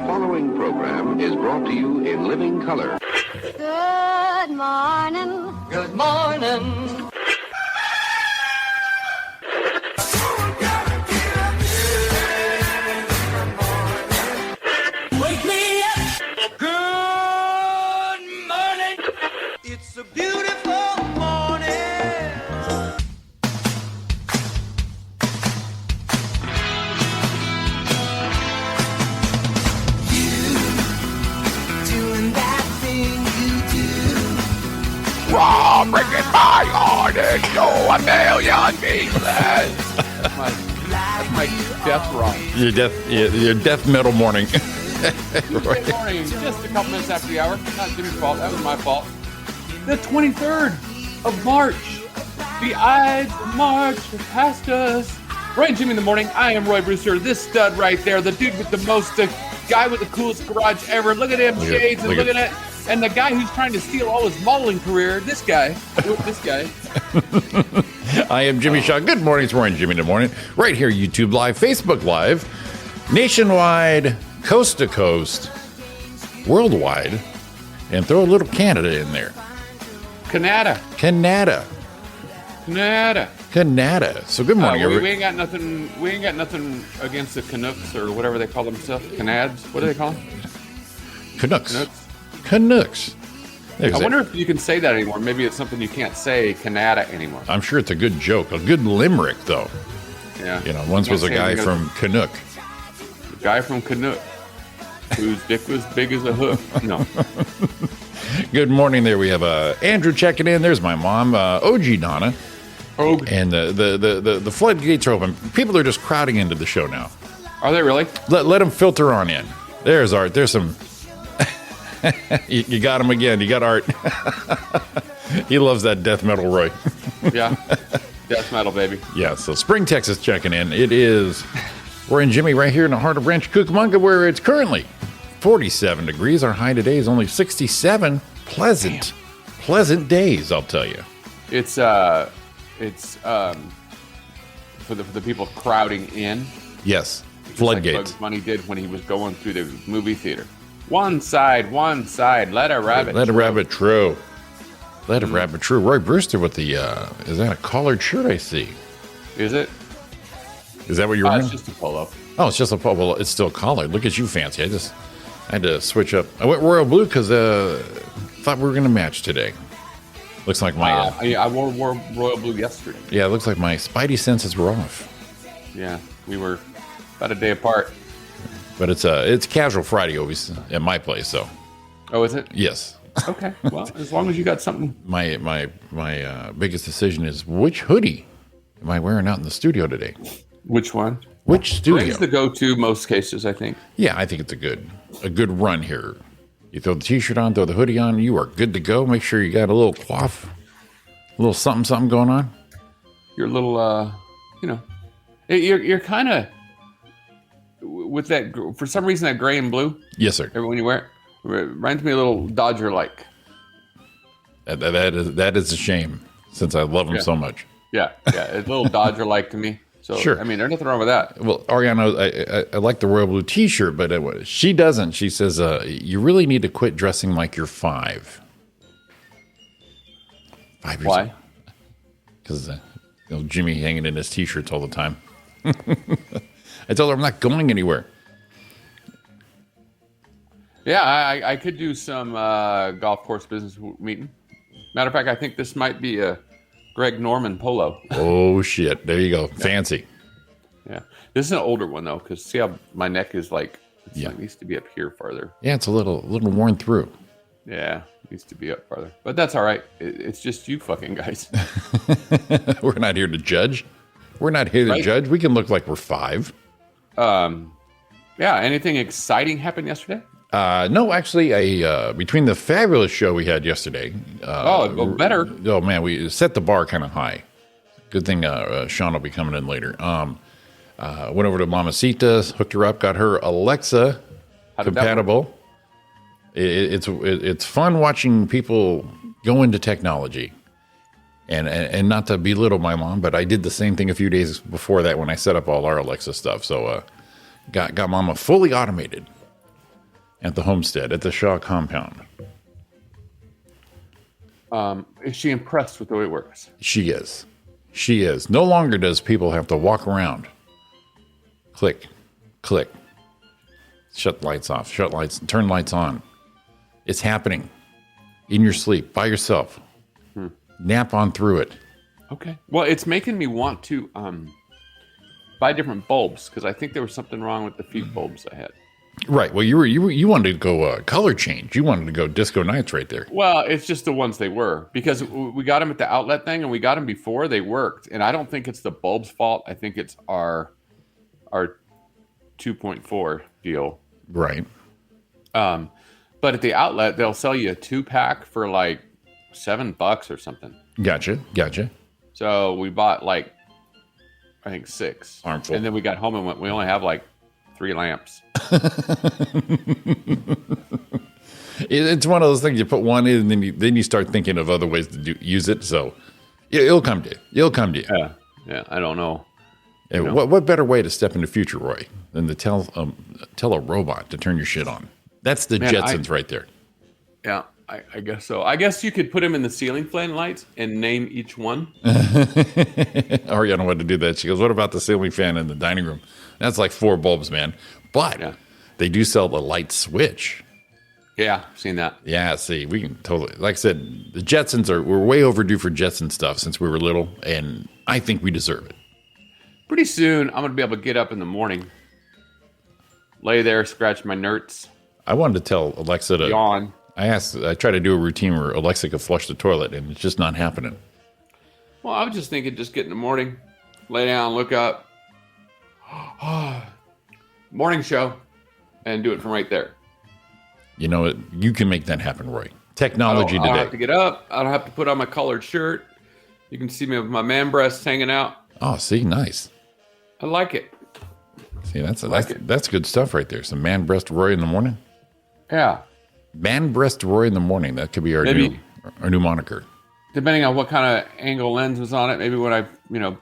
following program is brought to you in living color. Good morning. Good morning. Wake me up. Good morning. It's a beautiful morning. Doing that thing you do. Raw, bringing my heart into a million pieces. That's my death run. Your death metal morning. Good morning. Just a couple minutes after the hour. Not Jimmy's fault. That was my fault. The 23rd of March. The Ides of March have passed us. Roy and Jimmy in the morning. I am Roy Brewster. This stud right there. The dude with the most, the guy with the coolest garage ever. Look at him, shades, and look at it. And the guy who's trying to steal all his modeling career. This guy. This guy. I am Jimmy Shaw. Good morning. It's Roy and Jimmy in the morning. Right here, YouTube Live, Facebook Live, nationwide, coast to coast, worldwide, and throw a little Canada in there. Canada. So good morning, we everybody. ain't got nothing. We ain't got nothing against the Canucks or whatever they call themselves. Canads. What do they call them? Canucks. I wonder if you can say that anymore. Maybe it's something you can't say Canada anymore. I'm sure it's a good joke, a good limerick, though. Yeah. You know, once was a guy from Canuck. A guy from Canuck whose dick was big as a hoof. No. Good morning. There we have Andrew checking in. There's my mom, OG Donna. And the floodgates are open. People are just crowding into the show now. Are they really? Let them filter on in. There's Art. There's some. you got him again. You got Art. He loves that death metal, Roy. Yeah. Death metal, baby. Yeah. So Spring, Texas checking in. It is. We're in Jimmy right here in the heart of Ranch Cucamonga, where it's currently 47 degrees. Our high today is only 67. Pleasant days, I'll tell you. It's for the people crowding in. Yes. Floodgates. Floodgates. Like Bugs Bunny did when he was going through the movie theater. One side, let a rabbit. Let a rabbit true. Let a rabbit true. Roy Brewster with the is that a collared shirt I see? Is it? Is that what you're wearing? It's just a polo. Oh, it's just a polo. Well, it's still collared. Look at you, fancy. I had to switch up. I went royal blue because thought we were going to match today. Looks like my I wore royal blue yesterday. Yeah, it looks like my spidey senses were off. Yeah, we were about a day apart. But it's casual Friday always at my place, so. Oh, is it? Yes. Okay. Well, as long as you got something. My biggest decision is which hoodie am I wearing out in the studio today? Which one? Which studio? Gray's the go-to most cases, I think. Yeah, I think it's a good run here. You throw the t-shirt on, throw the hoodie on, you are good to go. Make sure you got a little coif, a little something going on. Your little, you're kind of with that. For some reason, that gray and blue. Yes, sir. When you wear it, reminds me a little Dodger-like. That is a shame, since I love them so much. Yeah, it's a little Dodger-like to me. So, sure. I mean, there's nothing wrong with that. Well, Ariana, I like the royal blue T-shirt, but she doesn't. She says, you really need to quit dressing like you're 5. 5 years Why? old. Because Jimmy hanging in his T-shirts all the time. I told her I'm not going anywhere. Yeah, I could do some golf course business meeting. Matter of fact, I think this might be a Greg Norman polo. Oh, shit. There you go. Yeah. Fancy. Yeah. This is an older one, though, because see how my neck is like, it needs to be up here farther. Yeah, it's a little worn through. Yeah, it needs to be up farther. But that's all right. It's just you fucking guys. We're not here to judge. We're not here to judge. We can look like we're 5. Yeah, anything exciting happened yesterday? No, actually, between the fabulous show we had yesterday. Better. Oh, man, we set the bar kind of high. Good thing Sean will be coming in later. Went over to Mamacita's, hooked her up, got her Alexa compatible. It's fun watching people go into technology. And not to belittle my mom, but I did the same thing a few days before that when I set up all our Alexa stuff. So got Mama fully automated. at the homestead, at the Shaw compound. Is she impressed with the way it works? She is. She is. No longer does people have to walk around. Click, click. Shut lights off. Shut lights. Turn lights on. It's happening in your sleep by yourself. Nap on through it. Okay. Well, it's making me want to buy different bulbs because I think there was something wrong with the few bulbs I had. Right. Well, you wanted to go color change. You wanted to go disco nights right there. Well, it's just the ones they were because we got them at the outlet thing and we got them before they worked. And I don't think it's the bulb's fault. I think it's our 2.4 deal. Right. But at the outlet, they'll sell you a 2-pack for like $7 or something. Gotcha. So we bought like, I think 6. Armful. And then we got home and we only have like 3 lamps. It's one of those things you put one in and then you start thinking of other ways to use it. So it'll come to you. Yeah. I don't know. And what better way to step into the future, Roy, than to tell a robot to turn your shit on? That's the Jetsons right there. Yeah, I guess so. I guess you could put them in the ceiling fan lights and name each one. Ariana wanted to do that. She goes, "What about the ceiling fan in the dining room?" That's like 4 bulbs, man. But they do sell the light switch. Yeah, seen that. Yeah, see, we can totally, like I said, the Jetsons we're way overdue for Jetson stuff since we were little, and I think we deserve it. Pretty soon, I'm going to be able to get up in the morning, lay there, scratch my nerds. I wanted to tell Alexa to yawn. I tried to do a routine where Alexa could flush the toilet, and it's just not happening. Well, I was just thinking, just get in the morning, lay down, look up, morning show, and do it from right there. You know, you can make that happen, Roy. Technology today. I don't have to get up. I don't have to put on my colored shirt. You can see me with my man breasts hanging out. Oh, see, nice. I like it. See, that's good stuff right there. Some man breast Roy in the morning. Yeah. Man breast Roy in the morning. That could be our new moniker. Depending on what kind of angle lens was on it, maybe when I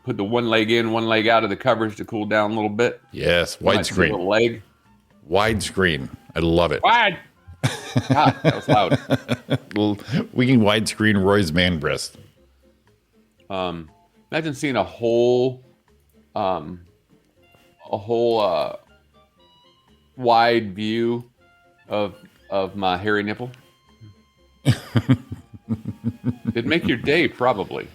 put the one leg in, one leg out of the coverage to cool down a little bit. Yes, widescreen. Little leg. Widescreen. I love it. Wide. God, that was loud. Well, we can widescreen Roy's man breast. Imagine seeing a whole wide view of my hairy nipple. It'd make your day, probably.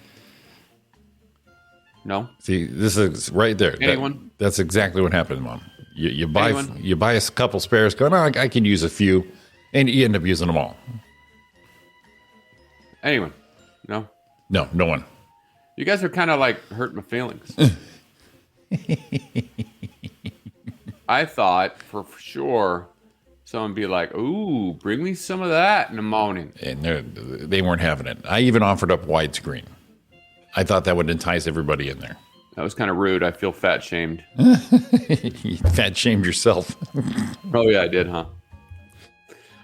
No? See, this is right there. Anyone? That's exactly what happened, Mom. You buy a couple spares, going, oh, I can use a few, and you end up using them all. Anyone? No? No, no one. You guys are kind of like hurting my feelings. I thought for sure someone would be like, ooh, bring me some of that in the morning. And they weren't having it. I even offered up widescreen. I thought that would entice everybody in there. That was kind of rude. I feel fat shamed. You fat shamed yourself. Oh, yeah, I did, huh?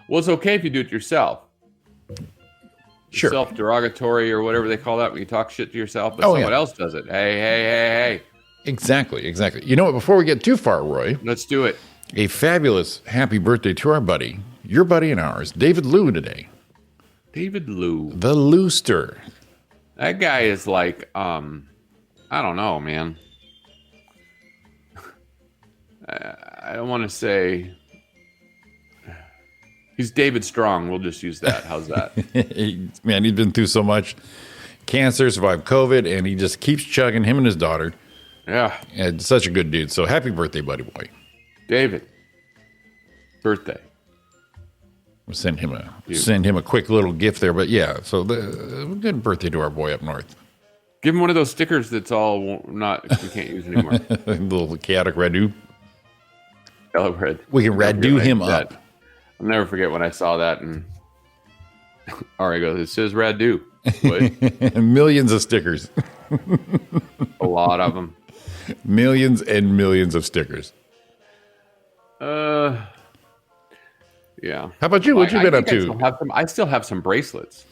Well, it's okay if you do it yourself. Sure. Self-derogatory or whatever they call that when you talk shit to yourself, but someone else does it. Hey. Exactly. You know what? Before we get too far, Roy. Let's do it. A fabulous happy birthday to our buddy, your buddy and ours, David Lou today. David Lou. The Looster. That guy is like, I don't know, man. I don't want to say... He's David Strong. We'll just use that. How's that? Man, he's been through so much. Cancer, survived COVID, and he just keeps chugging, him and his daughter. Yeah. And such a good dude. So happy birthday, buddy boy. David. Birthday. We'll send him a quick little gift there. But yeah, so good birthday to our boy up north. Give him one of those stickers that's all we can't use anymore. A little chaotic Radu. Yellow red. We can Radu him up. I'll never forget when I saw that, and Ari goes, "It says Radu." Millions of stickers. A lot of them. Millions and millions of stickers. Yeah. How about you? What you been up to? I still have some bracelets.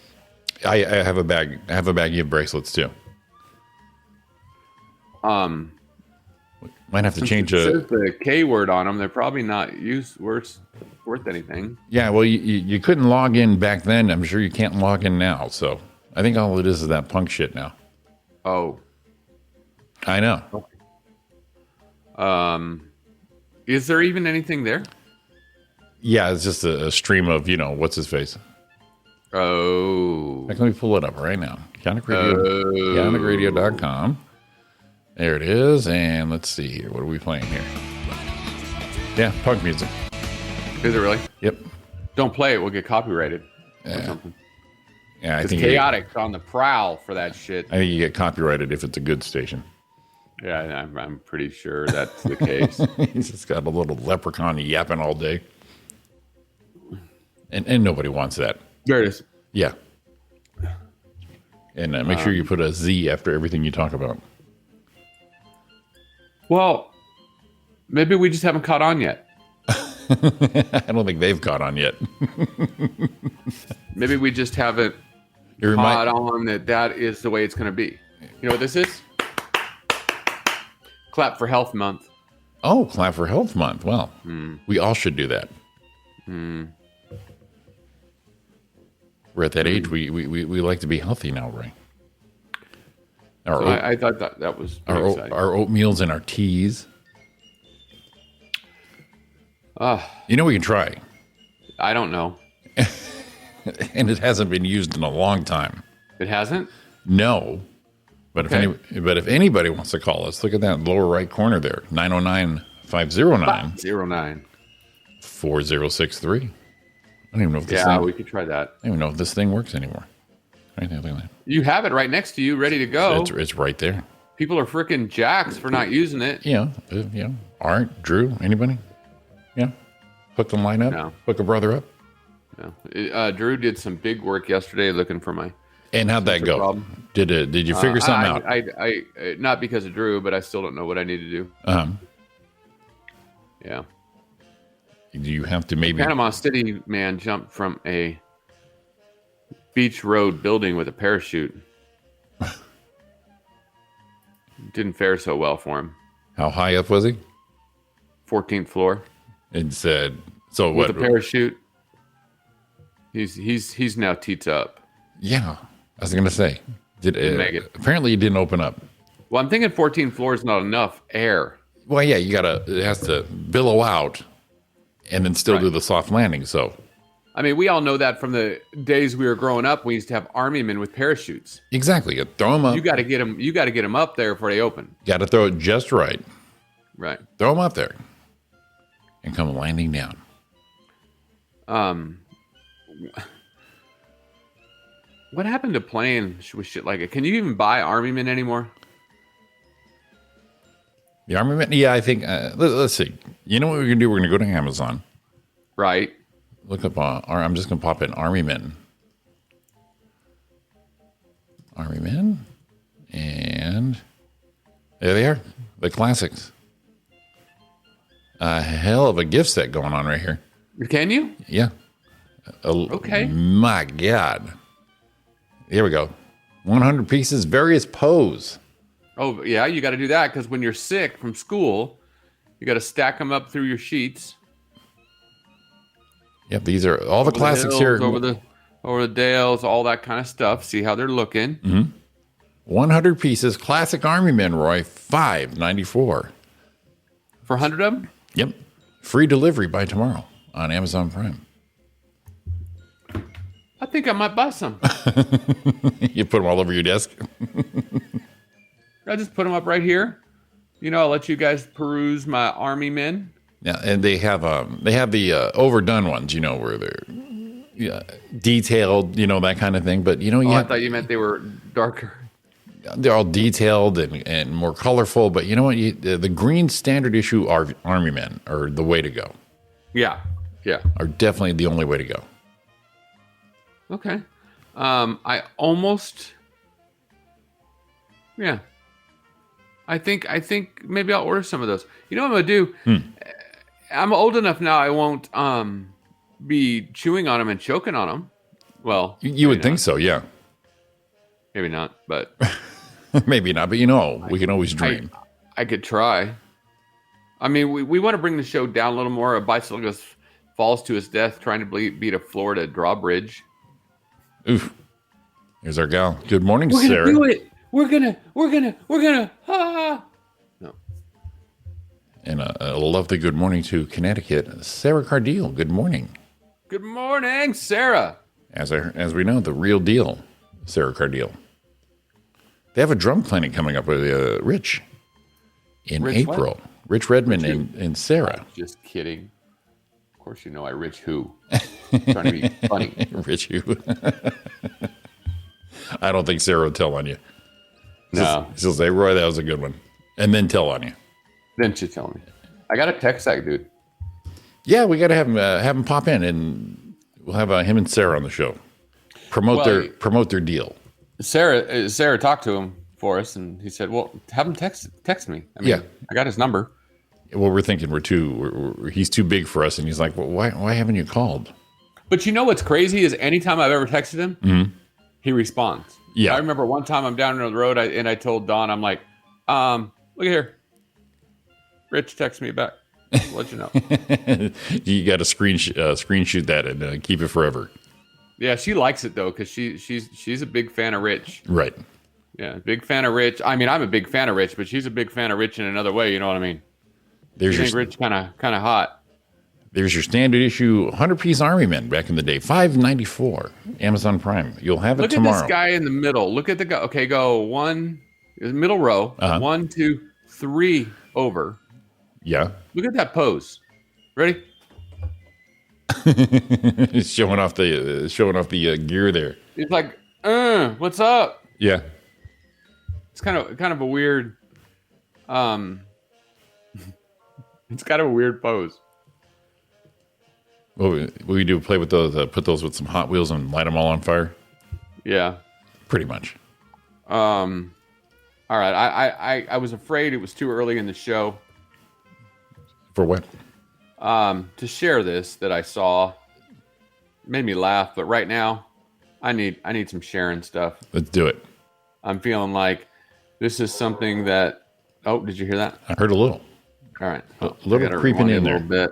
I have a bag. I have a baggie of bracelets too. Might have to change it says the K word on them. They're probably not worth worth anything. Yeah, well, you couldn't log in back then. I'm sure you can't log in now. So I think all it is that punk shit now. Oh. I know. Is there even anything there? Yeah, it's just a stream of, what's his face. Oh. Let me pull it up right now. ChaoticRadio.com. There it is. And let's see here. What are we playing here? Yeah, punk music. Is it really? Yep. Don't play it. We'll get copyrighted or Yeah. something. Yeah, I It's think Chaotic's on the prowl for that shit. I think you get copyrighted if it's a good station. Yeah, I'm pretty sure that's the case. He's just got a little leprechaun yapping all day. And nobody wants that. There it is. Yeah. And make sure you put a Z after everything you talk about. Well, maybe we just haven't caught on yet. I don't think they've caught on yet. Maybe we just haven't caught on that is the way it's going to be. You know what this is? Clap for Health Month. Oh, Clap for Health Month. Well, we all should do that. We're at that age. We like to be healthy now, right? I thought that was our exciting. oatmeals and our teas. We can try. I don't know. And it hasn't been used in a long time. It hasn't? No. But if anybody wants to call us, look at that lower right corner there. 909-509 4063. I don't even know if this thing, we could try that. I don't even know if this thing works anymore. Right there, look at that. You have it right next to you, ready to go. It's right there. People are freaking jacks for not using it. Yeah. Art, Drew, anybody? Yeah. Hook the line up? No. Hook a brother up? No. Drew did some big work yesterday looking for my... And how'd that go? Problem. Did you figure something out? I not because of Drew, but I still don't know what I need to do. Yeah. Do you have to maybe... Panama City man jumped from a beach road building with a parachute. Didn't fare so well for him. How high up was he? 14th floor. And said, so with what? a parachute. He's now teats up. Yeah. I was going to say. Didn't make it. Apparently it didn't open up. Well, I'm thinking 14 floors is not enough air. Well, yeah, it has to billow out and then still do the soft landing. So, I mean, we all know that from the days we were growing up. We used to have army men with parachutes. Exactly. You throw them up. You got to get them up there before they open. Got to throw it just right. Right. Throw them up there and come landing down. What happened to playing with shit like it? Can you even buy army men anymore? The Army Men? Yeah, I think, let's see. You know what we're going to do? We're going to go to Amazon. Right. Look up, I'm just going to pop in Army Men. Army Men. And there they are. The classics. A hell of a gift set going on right here. Can you? Yeah. Okay. My God. Here we go. 100 pieces, various pose. Oh, yeah, you got to do that because when you're sick from school, you got to stack them up through your sheets. Yep, these are all the classics here. Over the dales, all that kind of stuff. See how they're looking. Mm-hmm. 100 pieces, classic Army Men, Roy, $5.94. For 100 of them? Yep. Free delivery by tomorrow on Amazon Prime. I think I might buy some. You put them all over your desk? I just put them up right here. I'll let you guys peruse my army men. Yeah, and they have the overdone ones, where they're detailed, that kind of thing. But I thought you meant they were darker. They're all detailed and more colorful. But you know what? The green standard issue Army Men are the way to go. Yeah, yeah, are definitely the only way to go. Okay, I almost, yeah. I think maybe I'll order some of those. You know what I'm gonna do? I'm old enough now. I won't be chewing on them and choking on them. Well, you would think so, yeah. Maybe not, but maybe not. But we can always dream. I could try. I mean, we want to bring the show down a little more. A bicycle goes falls to his death trying to beat a Florida drawbridge. Oof. Here's our gal. Good morning, We're Sarah. gonna do it. We're gonna. Ah. No. And a lovely good morning to Connecticut, Sarah Cardeal. Good morning. Good morning, Sarah. As we know, the real deal, Sarah Cardeal. They have a drum clinic coming up with Rich in April. What? Rich Redmond and Sarah. Just kidding. Of course, you know I Rich who. Trying to be funny. Rich who? I don't think Sarah will tell on you. No. She'll say, Roy, that was a good one. And then tell on you. Then she tell me. I got a text that dude. Yeah, we got to have him pop in, and we'll have him and Sarah on the show. Promote their deal. Sarah talked to him for us, and he said, "Well, have him text me." I mean, yeah, I got his number. Well, we're thinking he's too big for us, and he's like, "Well, why haven't you called?" But you know what's crazy is anytime I've ever texted him, he responds. Yeah, I remember one time I'm down the road, and I told Donna, I'm like, "Look at here, Rich texted me back. I'll let you know." You got to screenshot that and keep it forever. Yeah, she likes it though because she's a big fan of Rich. Right. Yeah, big fan of Rich. I mean, I'm a big fan of Rich, but she's a big fan of Rich in another way. You know what I mean? There's you think Rich kind of hot. There's your standard issue 100-piece Army Men back in the day, $5.94, Amazon Prime. You'll have it tomorrow. Look at this guy in the middle. Look at the guy. Okay, go one, middle row. 1, 2, 3 over. Yeah. Look at that pose. Ready? showing off the gear there. He's like, what's up? Yeah. It's kind of a weird. It's kind of a weird pose. What we do, play with those, put those with some Hot Wheels and light them all on fire? Yeah. Pretty much. All right. I was afraid it was too early in the show. For what? To share this that I saw. Made me laugh, but right now, I need some sharing stuff. Let's do it. I'm feeling like this is something that. Oh, did you hear that? I heard a little. All right. A little creeping in there. A little bit.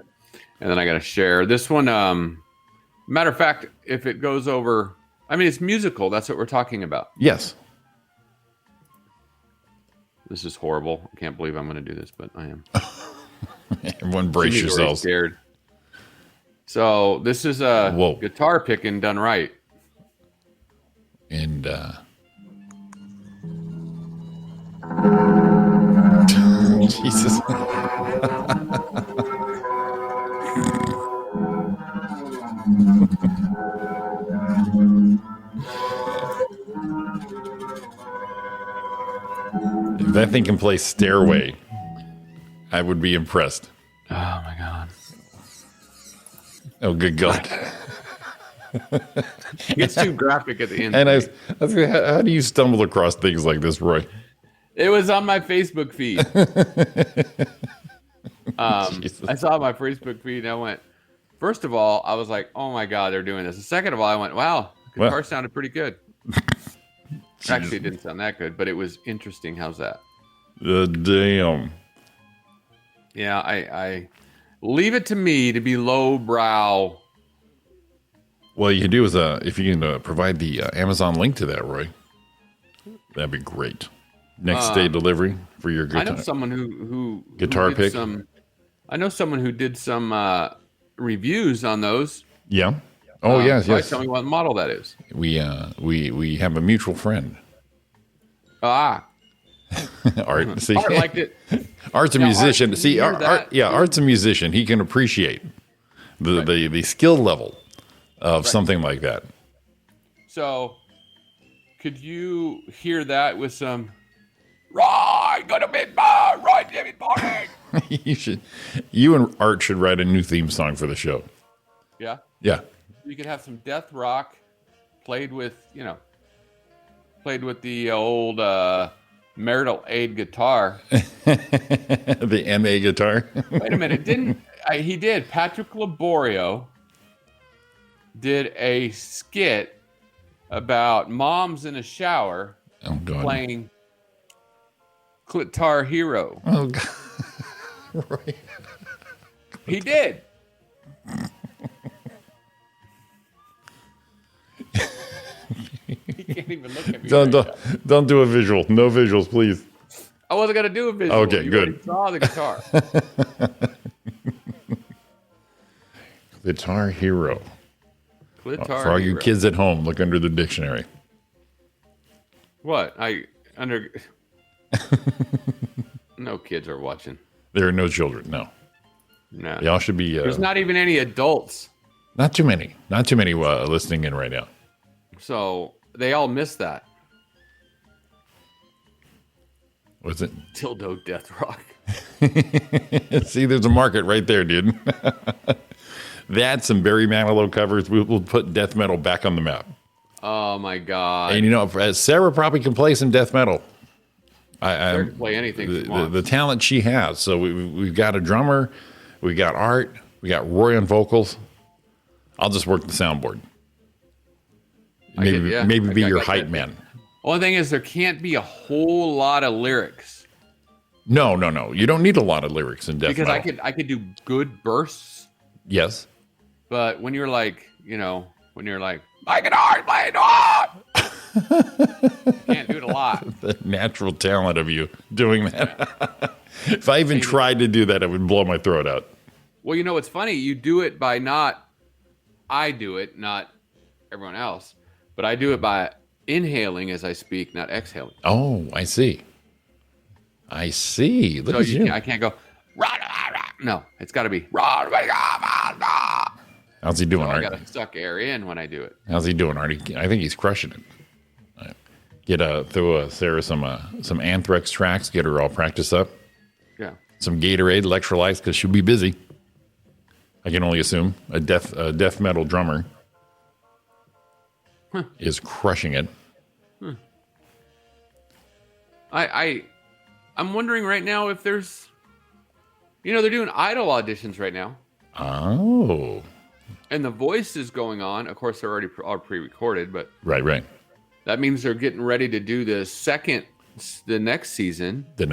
And then I got to share this one. Matter of fact, if it goes over, I mean, it's musical. That's what we're talking about. Yes. This is horrible. I can't believe I'm going to do this, but I am. Everyone brace yourselves. Scared. So this is a guitar picking done right. And Jesus. If that thing can play Stairway, I would be impressed. Oh my God. Oh, good God. It gets too graphic at the end. And I was how do you stumble across things like this, Roy? It was on my Facebook feed. I saw my Facebook feed and I went, first of all, I was like, oh my God, they're doing this. And second of all, I went, wow, the guitar sounded pretty good. Actually, it didn't sound that good, but it was interesting. How's that? Damn. Yeah, I leave it to me to be lowbrow. Well, you can do is if you can provide the Amazon link to that, Roy, that'd be great. Next day delivery for your guitar. I know someone who guitar pick. I know someone who did some reviews on those. Yeah. Oh yes. Tell me what model that is. We have a mutual friend. Art. See, Art liked it. Art's a musician. See, Art's a musician. He can appreciate the skill level of something like that. So, could you hear that with some? Right, gonna be right, David Barney. You and Art should write a new theme song for the show. Yeah. Yeah. You could have some death rock played with the old marital aid guitar. The MA guitar. Wait a minute, he did. Patrick Laborio did a skit about moms in a shower playing Guitar Hero. Oh God. Right. He did. can't even look at me. Don't do a visual. No visuals, please. I wasn't gonna do a visual. Okay, you good. already saw the guitar. Guitar Hero. Guitar For all you Hero. kids at home, look under the dictionary. What? No kids are watching. There are no children. No. No. Y'all should be. There's not even any adults. Not too many. Not too many listening in right now. So they all miss that. What's it? Dildo Death Rock. See, there's a market right there, dude. That's some Barry Manilow covers. We'll put death metal back on the map. Oh my God. And you know, Sarah probably can play some death metal. Sarah can play anything she wants. The talent she has. So we've got a drummer, we got Art, we got Roy on vocals. I'll just work the soundboard. Maybe be your hype man. Only thing is, there can't be a whole lot of lyrics. No. You don't need a lot of lyrics in death because metal. I could do good bursts. Yes. But when you're like, I can hard play hard. can't do it a lot. The natural talent of you doing that. If I even tried to do that, it would blow my throat out. Well, it's funny. You do it by I do it, not everyone else. But I do it by inhaling as I speak, not exhaling. Oh, I see. Look So at you. I can't go, rah, rah, rah. No, it's got to be, How's he doing, I Art? got to suck air in when I do it. How's he doing, Art? I think he's crushing it. Throw Sarah some Anthrax tracks, get her all practiced up. Yeah. Some Gatorade, electrolytes, because she'll be busy. I can only assume a death metal drummer is crushing it. I'm wondering right now if there's, they're doing Idol auditions right now. Oh. And The Voice is going on. Of course, they're already all pre-recorded, but Right. that means they're getting ready to do the next season. The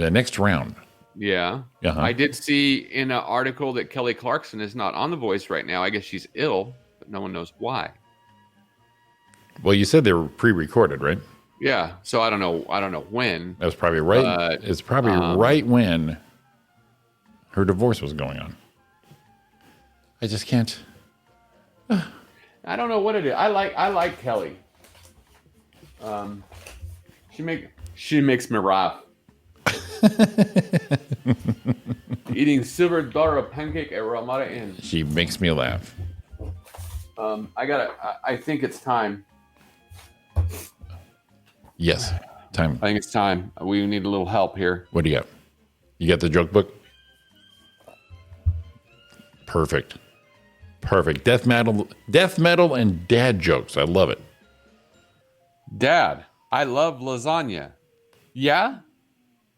next round. Yeah. Uh-huh. I did see in an article that Kelly Clarkson is not on The Voice right now. I guess she's ill, but no one knows why. Well, you said they were pre-recorded, right? Yeah. So I don't know when. That was probably right. It's probably right when her divorce was going on. I just can't. I don't know what it is. I like Kelly. She makes me laugh. Eating silver dollar pancake at Ramada Inn. She makes me laugh. I think it's time. Yes. Time. I think it's time. We need a little help here. What do you got? You got the joke book? Perfect. Death metal and dad jokes. I love it. Dad, I love lasagna. Yeah?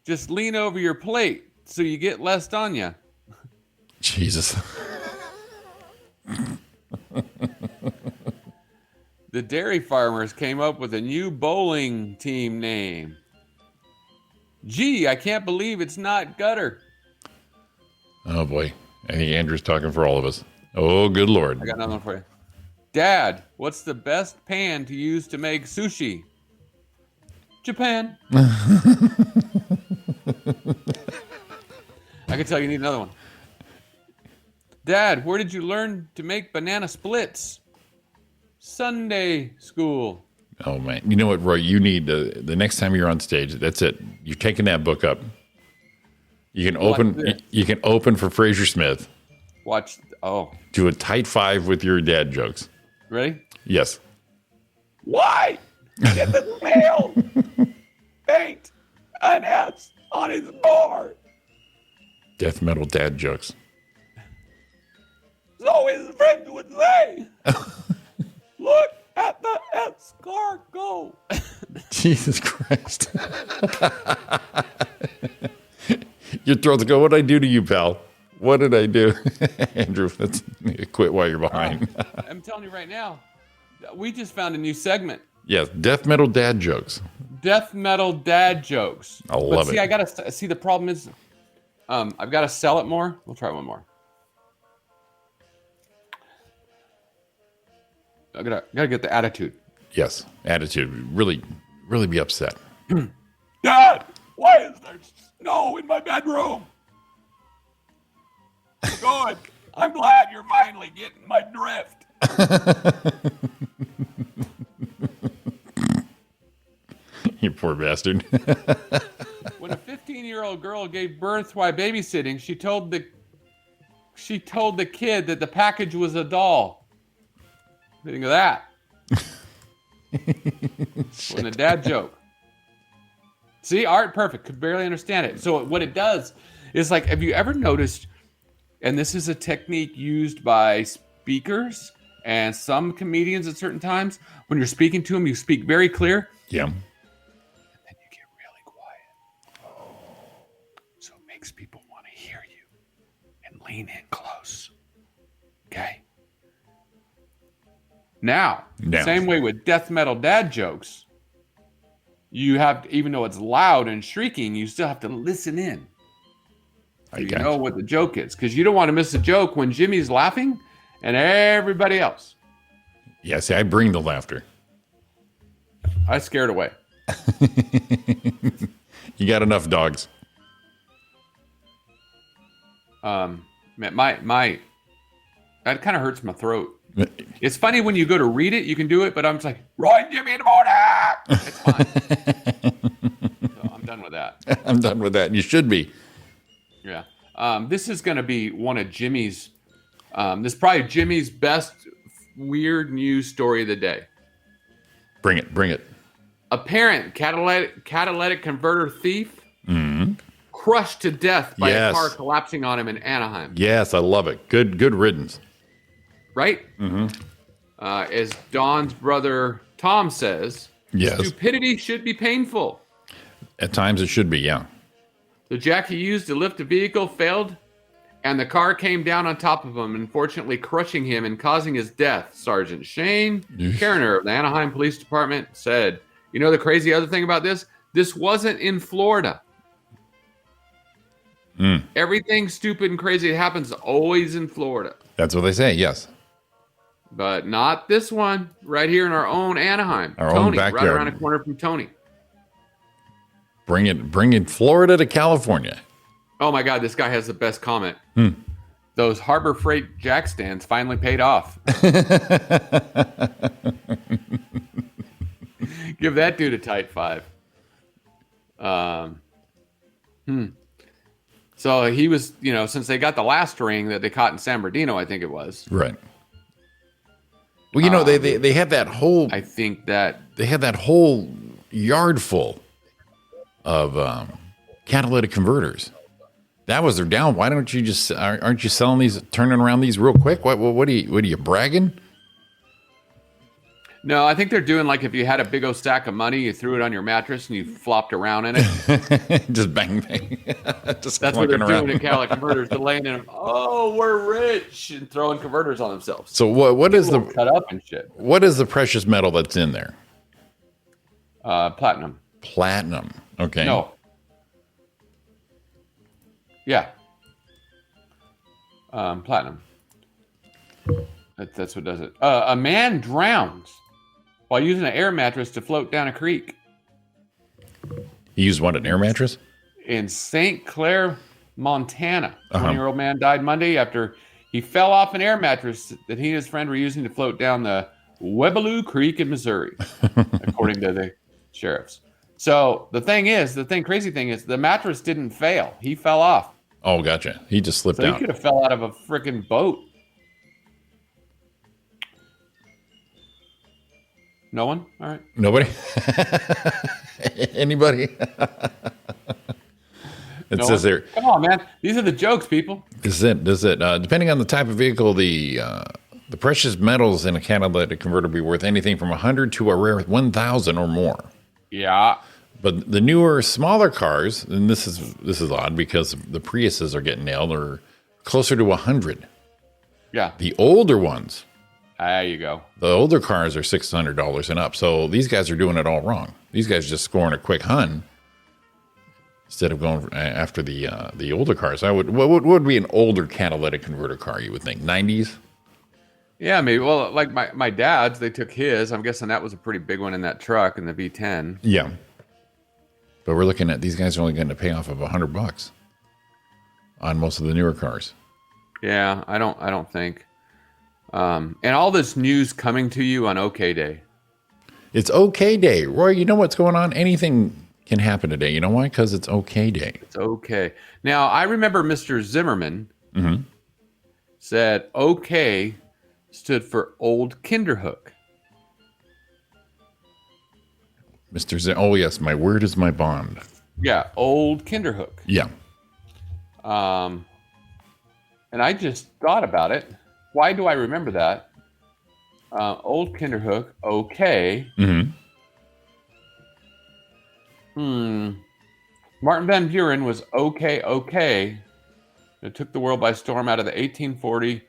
Just lean over your plate so you get less on ya. Jesus. The dairy farmers came up with a new bowling team name. Gee, I can't believe it's not gutter. Oh, boy. I think Andrew's talking for all of us. Oh, good Lord. I got another one for you. Dad, what's the best pan to use to make sushi? Japan. I can tell you need another one. Dad, where did you learn to make banana splits? Sunday school. Oh, man. You know what, Roy? You need the next time you're on stage, that's it. You're taking that book up. You can open for Fraser Smith. Watch. Oh. Do a tight five with your dad jokes. Ready? Yes. Why did the snail paint an S on his board? Death metal dad jokes. So his friends would say, look at the escargot. Jesus Christ. Your throat's go, what did I do to you, pal? What did I do? Andrew, let's quit while you're behind. I'm telling you right now, we just found a new segment. Yes, death metal dad jokes. Death metal dad jokes. I love it. I gotta see. The problem is, I've got to sell it more. We'll try one more. I gotta get the attitude. Yes, attitude. Really, really be upset. Dad, why is there snow in my bedroom? Good. I'm glad you're finally getting my drift. You poor bastard. When a 15-year-old girl gave birth while babysitting, she told the kid that the package was a doll. What do you think of that? Wasn't a dad joke. See, Art, perfect. Could barely understand it. So what it does is, like, have you ever noticed, and this is a technique used by speakers and some comedians at certain times, when you're speaking to them, you speak very clear. Yeah. And then you get really quiet. So it makes people want to hear you and lean in close. Okay? Now, same way with death metal dad jokes, you have to, even though it's loud and shrieking, you still have to listen in. So you know what the joke is, because you don't want to miss a joke when Jimmy's laughing and everybody else. Yeah, see, I bring the laughter. I scared away. You got enough dogs. Man, my that kind of hurts my throat. It's funny when you go to read it, you can do it, but I'm just like, Roy, Jimmy in the morning. It's fine. So I'm done with that. I'm done with that. You should be. Yeah. This is going to be one of Jimmy's. This is probably Jimmy's best weird news story of the day. Bring it. Bring it. A parent catalytic converter thief crushed to death by a car collapsing on him in Anaheim. Yes, I love it. Good riddance. Right? Mm-hmm. As Don's brother Tom says, stupidity should be painful. At times it should be, yeah. The jack he used to lift the vehicle failed, and the car came down on top of him, unfortunately crushing him and causing his death. Sergeant Shane Kerner of the Anaheim Police Department said, you know the crazy other thing about this? This wasn't in Florida. Everything stupid and crazy that happens always in Florida. That's what they say, yes. But not this one, right here in our own Anaheim. Our Tony, own backyard. right around the corner from Tony. Bring it Florida to California. Oh my God, this guy has the best comment. Those Harbor Freight jack stands finally paid off. Give that dude a tight five. So he was, since they got the last ring that they caught in San Bernardino, I think it was. Right. Well, they had that whole. I think that they had that whole yard full of catalytic converters. That was their down. Why don't you just aren't you selling these, turning around these real quick? What are you bragging? No, I think they're doing like if you had a big old stack of money, you threw it on your mattress and you flopped around in it. Just bang bang. Just that's what they're doing in catalytic converters. They're laying in. Oh, we're rich, and throwing converters on themselves. So what is the cut up and shit? What is the precious metal that's in there? Platinum. Platinum. Okay. No. Yeah. Platinum. That's what does it. A man drowns while using an air mattress to float down a creek. He used what, an air mattress? In St. Clair, Montana. A 20-year-old man died Monday after he fell off an air mattress that he and his friend were using to float down the Webaloo Creek in Missouri, according to the sheriffs. So the crazy thing is, the mattress didn't fail. He fell off. Oh, gotcha. He just slipped out. He could have fell out of a freaking boat. No one? All right. Nobody? Anybody? It says there. Come on, man. These are the jokes, people. This is it. Depending on the type of vehicle, the precious metals in a catalytic converter will be worth anything from 100 to a rare 1,000 or more. Yeah. But the newer, smaller cars, and this is odd because the Priuses are getting nailed, are closer to 100. Yeah. The older ones. There you go. The older cars are $600 and up. So these guys are doing it all wrong. These guys are just scoring a quick hun instead of going after the older cars. What would be an older catalytic converter car, you would think? 90s? Yeah, maybe. Well, like my dad's, they took his. I'm guessing that was a pretty big one in that truck in the V10. Yeah. But we're looking at these guys are only getting a payoff of $100 on most of the newer cars. Yeah, I don't think. And all this news coming to you on OK Day. It's OK Day. Roy, you know what's going on? Anything can happen today. You know why? Because it's OK Day. It's okay. Now, I remember Mr. Zimmerman said OK stood for Old Kinderhook. Oh, yes. My word is my bond. Yeah, Old Kinderhook. Yeah. And I just thought about it. Why do I remember that? Old Kinderhook, okay. Martin Van Buren was okay. It took the world by storm out of the 1840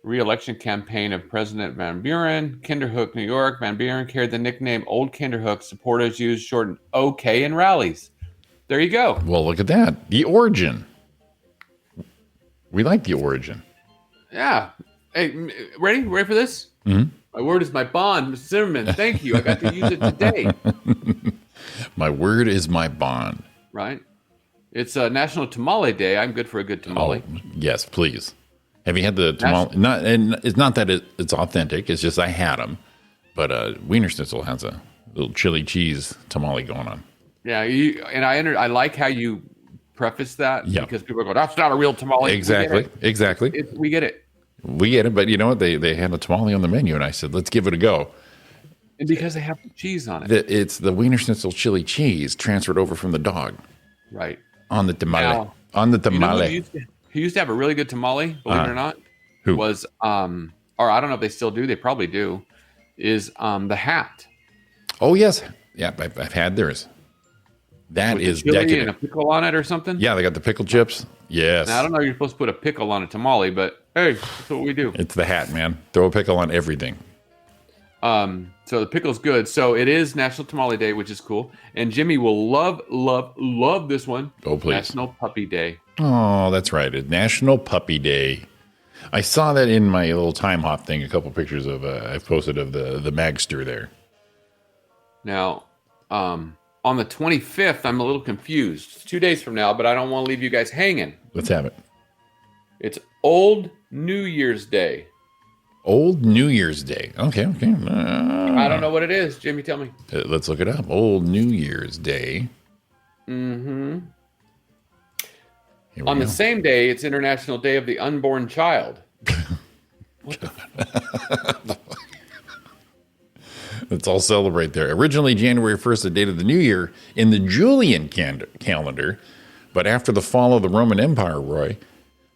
re-election campaign of President Van Buren. Kinderhook, New York. Van Buren carried the nickname Old Kinderhook. Supporters used shortened OK in rallies. There you go. Well, look at that. The origin. We like the origin. Yeah. Hey, ready? Ready for this? My word is my bond, Mr. Zimmerman. Thank you. I got to use it today. My word is my bond. Right. It's National Tamale Day. I'm good for a good tamale. Oh, yes, please. Have you had the tamale? It's not that it's authentic. It's just I had them. But Wiener Schnitzel has a little chili cheese tamale going on. Yeah, I like how you preface that because people go, "That's not a real tamale." Exactly. We get it. We get it, but you know what? They had a tamale on the menu, and I said, "Let's give it a go." And because they have cheese on it, it's the Wiener Schnitzel chili cheese transferred over from the dog, right? On the tamale. Now, on the tamale. You know who used to have a really good tamale, believe it or not? Who was or I don't know if they still do. They probably do. Is the Hat? Oh yes, yeah. I've had theirs. That with is chili decadent. and a pickle on it or something. Yeah, they got the pickle chips. Yes. Now, I don't know if you're supposed to put a pickle on a tamale, but hey, that's what we do. It's the Hat, man. Throw a pickle on everything. So the pickle's good. So it is National Tamale Day, which is cool. And Jimmy will love this one. Oh, please. National Puppy Day. Oh, that's right. It's National Puppy Day. I saw that in my little time hop thing. A couple pictures of I've posted of the Magster there. Now, on the 25th, I'm a little confused. It's 2 days from now, but I don't want to leave you guys hanging. Let's have it. It's Old New Year's Day. Old New Year's Day. Okay. I don't know what it is. Jimmy, tell me. Let's look it up. Old New Year's Day. On go. the same day, it's International Day of the Unborn Child. Let's all celebrate there. Originally, January 1st, the date of the new year in the Julian calendar, but after the fall of the Roman Empire, Roy,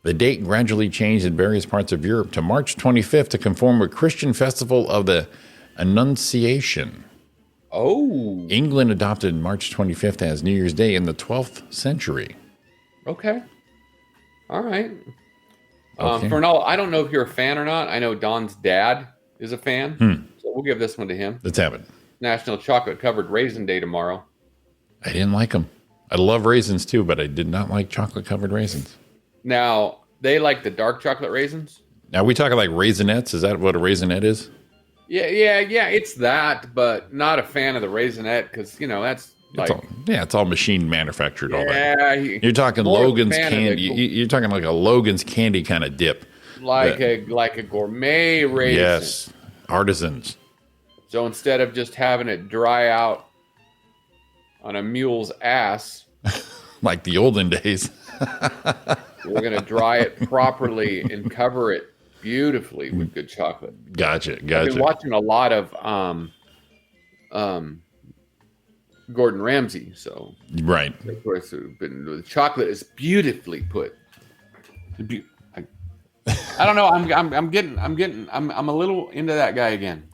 the date gradually changed in various parts of Europe to March 25th to conform with Christian festival of the Annunciation. Oh. England adopted March 25th as New Year's Day in the 12th century. Okay. All right. Okay. Fernald, I don't know if you're a fan or not. I know Don's dad is a fan. So we'll give this one to him. Let's have it. National Chocolate Covered Raisin Day tomorrow. I didn't like them. I love raisins too, but I did not like chocolate covered raisins. Now, they like the dark chocolate raisins. Now, we talking like Raisinets? Is that what a Raisinette is? Yeah, it's that, but not a fan of the Raisinette because, that's like... It's all machine manufactured, all that. Yeah. You're talking Logan's candy. You're talking like a Logan's candy kind of dip. Like a gourmet raisin. Yes, artisans. So instead of just having it dry out on a mule's ass... like the olden days. We're going to dry it properly and cover it beautifully with good chocolate. Gotcha. I've been watching a lot of Gordon Ramsay, so right. Of course, the chocolate is beautifully put. I don't know. I'm a little into that guy again.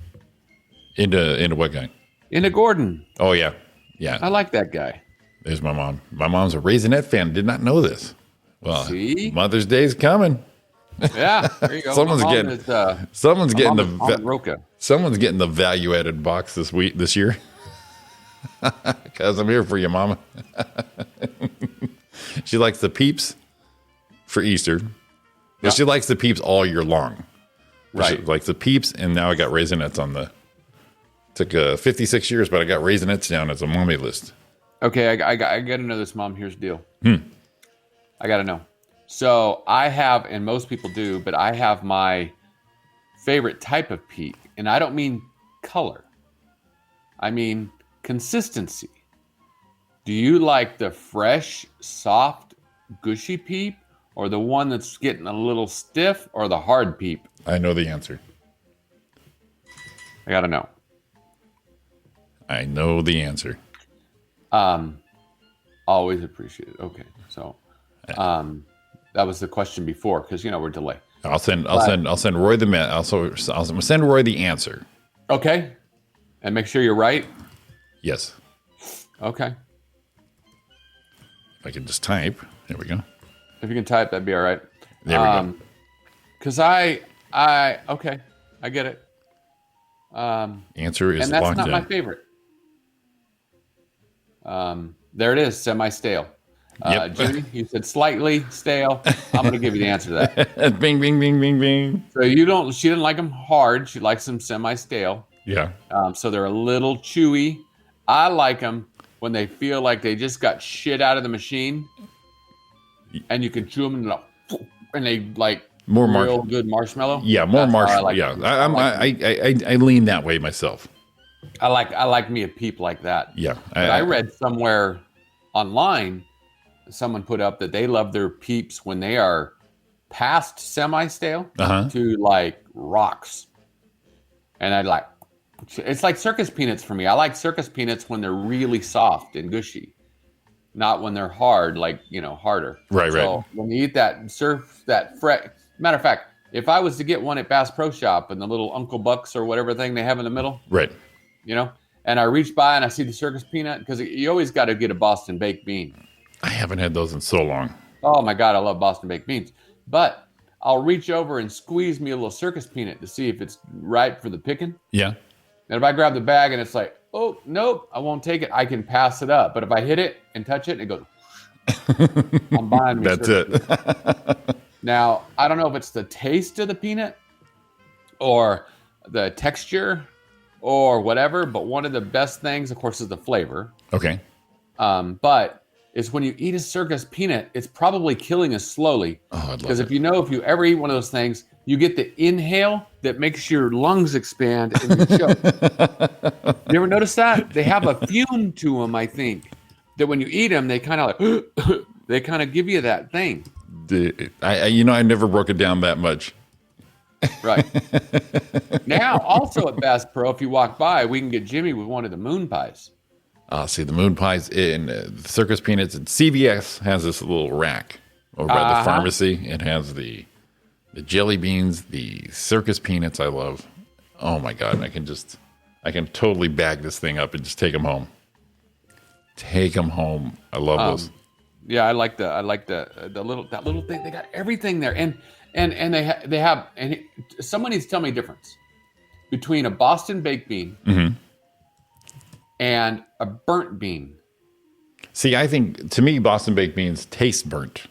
Into what guy? Into Gordon. Oh yeah. I like that guy. There's my mom. My mom's a Raisinette fan. Did not know this. Well, see? Mother's Day's coming. Yeah, there you go. someone's getting the value added box this year. Because I'm here for you, Mama. She likes the Peeps for Easter. But she likes the Peeps all year long. Right. Like the Peeps, and now I got Raisinets on the. Took 56 years, but I got Raisinets down as a mommy list. Okay, I got to know this, Mom. Here's the deal. I got to know. So I have, and most people do, but I have my favorite type of peep, and I don't mean color. I mean consistency. Do you like the fresh, soft, gushy peep, or the one that's getting a little stiff, or the hard peep? I know the answer. I got to know. I know the answer. Always appreciate it. Okay, so that was the question before, because we're delayed. I'll send Roy the man. I'll send Roy the answer. Okay, and make sure you're right. Yes. Okay, If I can just type. There we go. if you can type, that'd be all right. There we go. Because I get it. Answer is And that's locked not in. my favorite. There it is, semi-stale. Yep. Jimmy, you said slightly stale. I'm going to give you the answer to that. Bing, bing, bing, bing, bing. So she didn't like them hard. She likes them semi-stale. Yeah. So they're a little chewy. I like them when they feel like they just got shit out of the machine, and you can chew them and they like More real good marshmallow. Yeah, more That's how I marshmallow. like Yeah, them. I lean that way myself. I like me a peep like that. Yeah. But I read somewhere online, someone put up that they love their peeps when they are past semi-stale to like rocks. And it's like circus peanuts for me. I like circus peanuts when they're really soft and gushy, not when they're hard, like, harder. Right. So when you eat that matter of fact, if I was to get one at Bass Pro Shop and the little Uncle Bucks or whatever thing they have in the middle, Right. and I reach by and I see the circus peanut, because you always got to get a Boston baked bean. I haven't had those in so long. Oh my God, I love Boston baked beans. But I'll reach over and squeeze me a little circus peanut to see if it's ripe for the picking. Yeah. And if I grab the bag and it's like, oh, nope, I won't take it, I can pass it up. But if I hit it and touch it, and it goes, I'm buying me. That's it. Now, I don't know if it's the taste of the peanut or the texture or whatever, but one of the best things, of course, is the flavor. Okay. But it's when you eat a circus peanut, it's probably killing us slowly. Oh, I'd love Because it. if you ever eat one of those things, you get the inhale that makes your lungs expand and you choke. You ever notice that? They have a fume to them, I think, that when you eat them, they kind of like, they kind of give you that thing. I never broke it down that much. Right. Now, also at Bass Pro, if you walk by, we can get Jimmy with one of the moon pies. See, the moon pies in the circus peanuts, and CVS has this little rack over at the pharmacy. It has the jelly beans, the circus peanuts I love. Oh my God, I can totally bag this thing up and just take them home. Take them home. I love those. Yeah, I like the little thing. They got everything there, and they have someone needs to tell me the difference between a Boston baked bean and a burnt bean. See, I think to me, Boston baked beans taste burnt.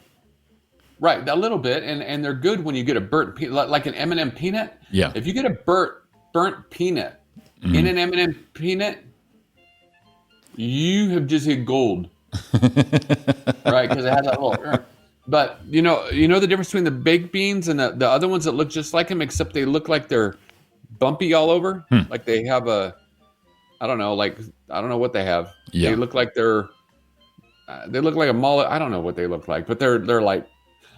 Right, a little bit, and they're good when you get a burnt peanut, like an M&M peanut. Yeah. If you get a burnt peanut in an M&M peanut, you have just hit gold. Right, because it has that little. But you know the difference between the baked beans and the other ones that look just like them, except they look like they're bumpy all over. Like they have I don't know what they have. Yeah. They look like they look like a mullet. I don't know what they look like, but they're like,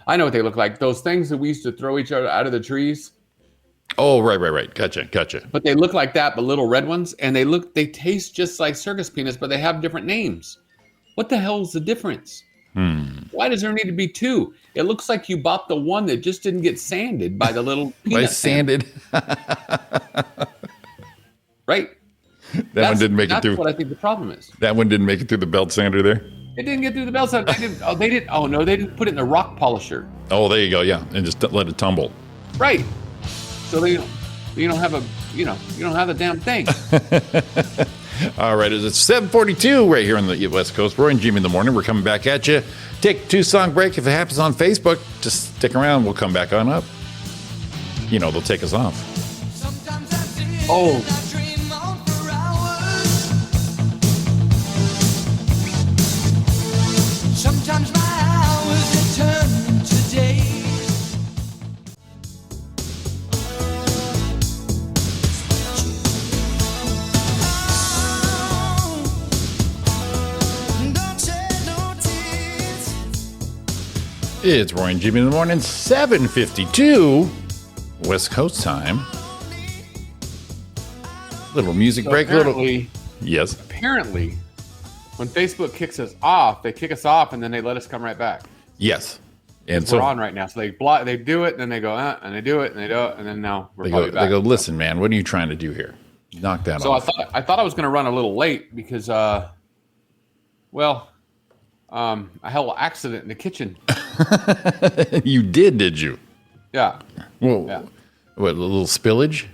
I know what they look like. Those things that we used to throw each other out of the trees. Oh, right. Gotcha. But they look like that, but little red ones, and they taste just like circus peanuts, but they have different names. What the hell is the difference? Why does there need to be two? It looks like you bought the one that just didn't get sanded by the little peanut. Sanded. Right. That one didn't make it through. That's what I think the problem is. That one didn't make it through the belt sander there. It didn't get through the belt sander. They didn't. Oh no, they didn't put it in the rock polisher. Oh, there you go. Yeah, and just let it tumble. Right. So you don't have you don't have the damn thing. All right, it's 7:42 right here on the West Coast. Roy and Jimmy in the morning. We're coming back at you. Take a 2-song break. If it happens on Facebook, just stick around. We'll come back on up. they'll take us off. Oh. Sometimes my hours turn to days. Don't shed no tears. It's Roy and Jimmy in the morning, 7:52 West Coast time. Little music break. Yes. Apparently, when Facebook kicks us off, they kick us off and then they let us come right back. Yes. And We're on right now. So they do it, and then they go, and they do it, and they do it, and then now we're probably back. They go, listen, man, what are you trying to do here? Knock that off. So I thought I was going to run a little late because, I had a little accident in the kitchen. You did you? Yeah. Whoa. Yeah. What, a little spillage?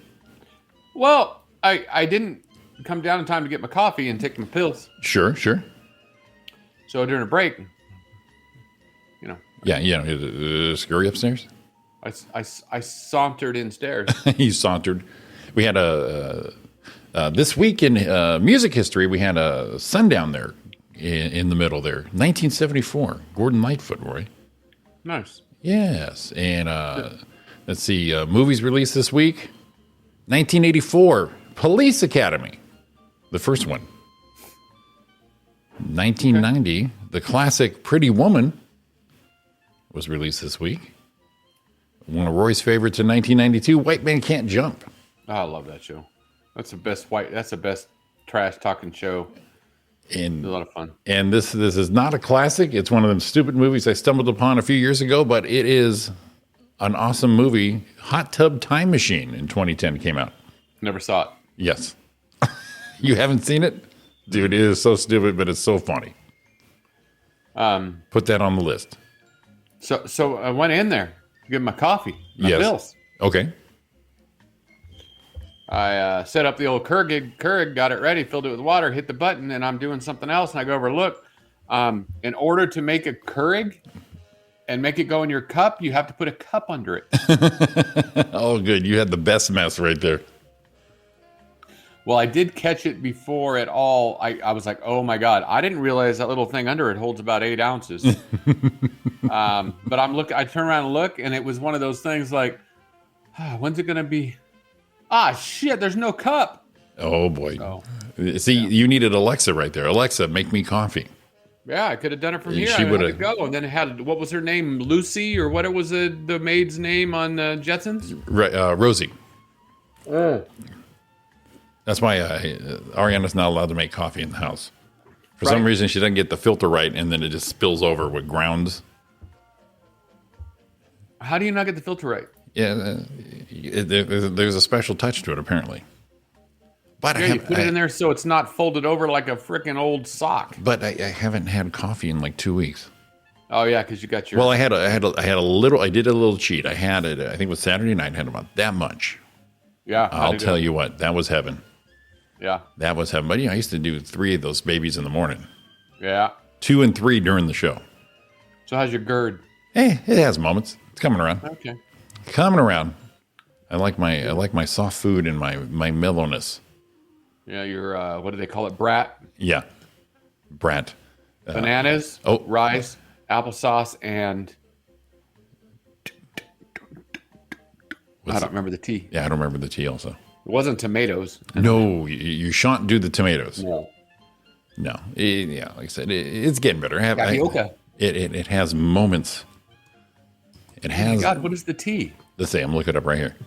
Well, I didn't come down in time to get my coffee and take my pills. Sure. So during a break, Yeah, scurry upstairs. I sauntered in stairs. He sauntered. We had this week in music history, we had a sundown there in the middle there. 1974, Gordon Lightfoot, Roy. Nice. Yes. And let's see, movies released this week. 1984, Police Academy, the first one. 1990, the classic Pretty Woman was released this week. One of Roy's favorites in 1992, White Man Can't Jump. Oh, I love that show. That's the best trash talking show. And It's a lot of fun. And this is not a classic. It's one of them stupid movies I stumbled upon a few years ago, but it is an awesome movie. Hot Tub Time Machine in 2010 came out. Never saw it. Yes. You haven't seen it? Dude, it is so stupid, but it's so funny. Put that on the list. So I went in there to get my coffee, my bills. Okay. I set up the old Keurig, got it ready, filled it with water, hit the button, and I'm doing something else, and I go over and look. In order to make a Keurig and make it go in your cup, you have to put a cup under it. Oh, good. You had the best mess right there. Well, I did catch it before at all. I was like, oh my God. I didn't realize that little thing under it holds about 8 ounces. But I turn around and look, and it was one of those things like, when's it going to be? Shit, there's no cup. Oh, boy. See, you needed Alexa right there. Alexa, make me coffee. Yeah, I could have done it from here. She I had would've- to go. And then it had, what was her name? Lucy, or what was the maid's name on Jetsons? Right, Rosie. That's why Ariana's not allowed to make coffee in the house. For some reason, she doesn't get the filter right, and then it just spills over with grounds. How do you not get the filter right? Yeah, there's a special touch to it, apparently. But Yeah, you put it in there so it's not folded over like a freaking old sock. But I haven't had coffee in like 2 weeks. Oh yeah, because you got your. Well, I did a little cheat. I had it. I think it was Saturday night. I had about that much. Yeah, I'll tell you what, that was heaven. Yeah, That was heaven. But I used to do 3 of those babies in the morning, yeah. 2 and 3 during the show. So how's your GERD? Hey, it has moments. It's coming around. Okay. Coming around. I like my soft food and my mellowness. Yeah, your what do they call it? Brat. Yeah, brat. Bananas. Rice, applesauce, and I don't remember the tea. Yeah, I don't remember the tea. Also, It wasn't tomatoes. no, you shan't do the tomatoes. No. No, yeah, like I said, it's getting better. Tapioca. It has moments. It Oh has. my God, what is the tea? Let's see. I'm looking it up right here. Yeah,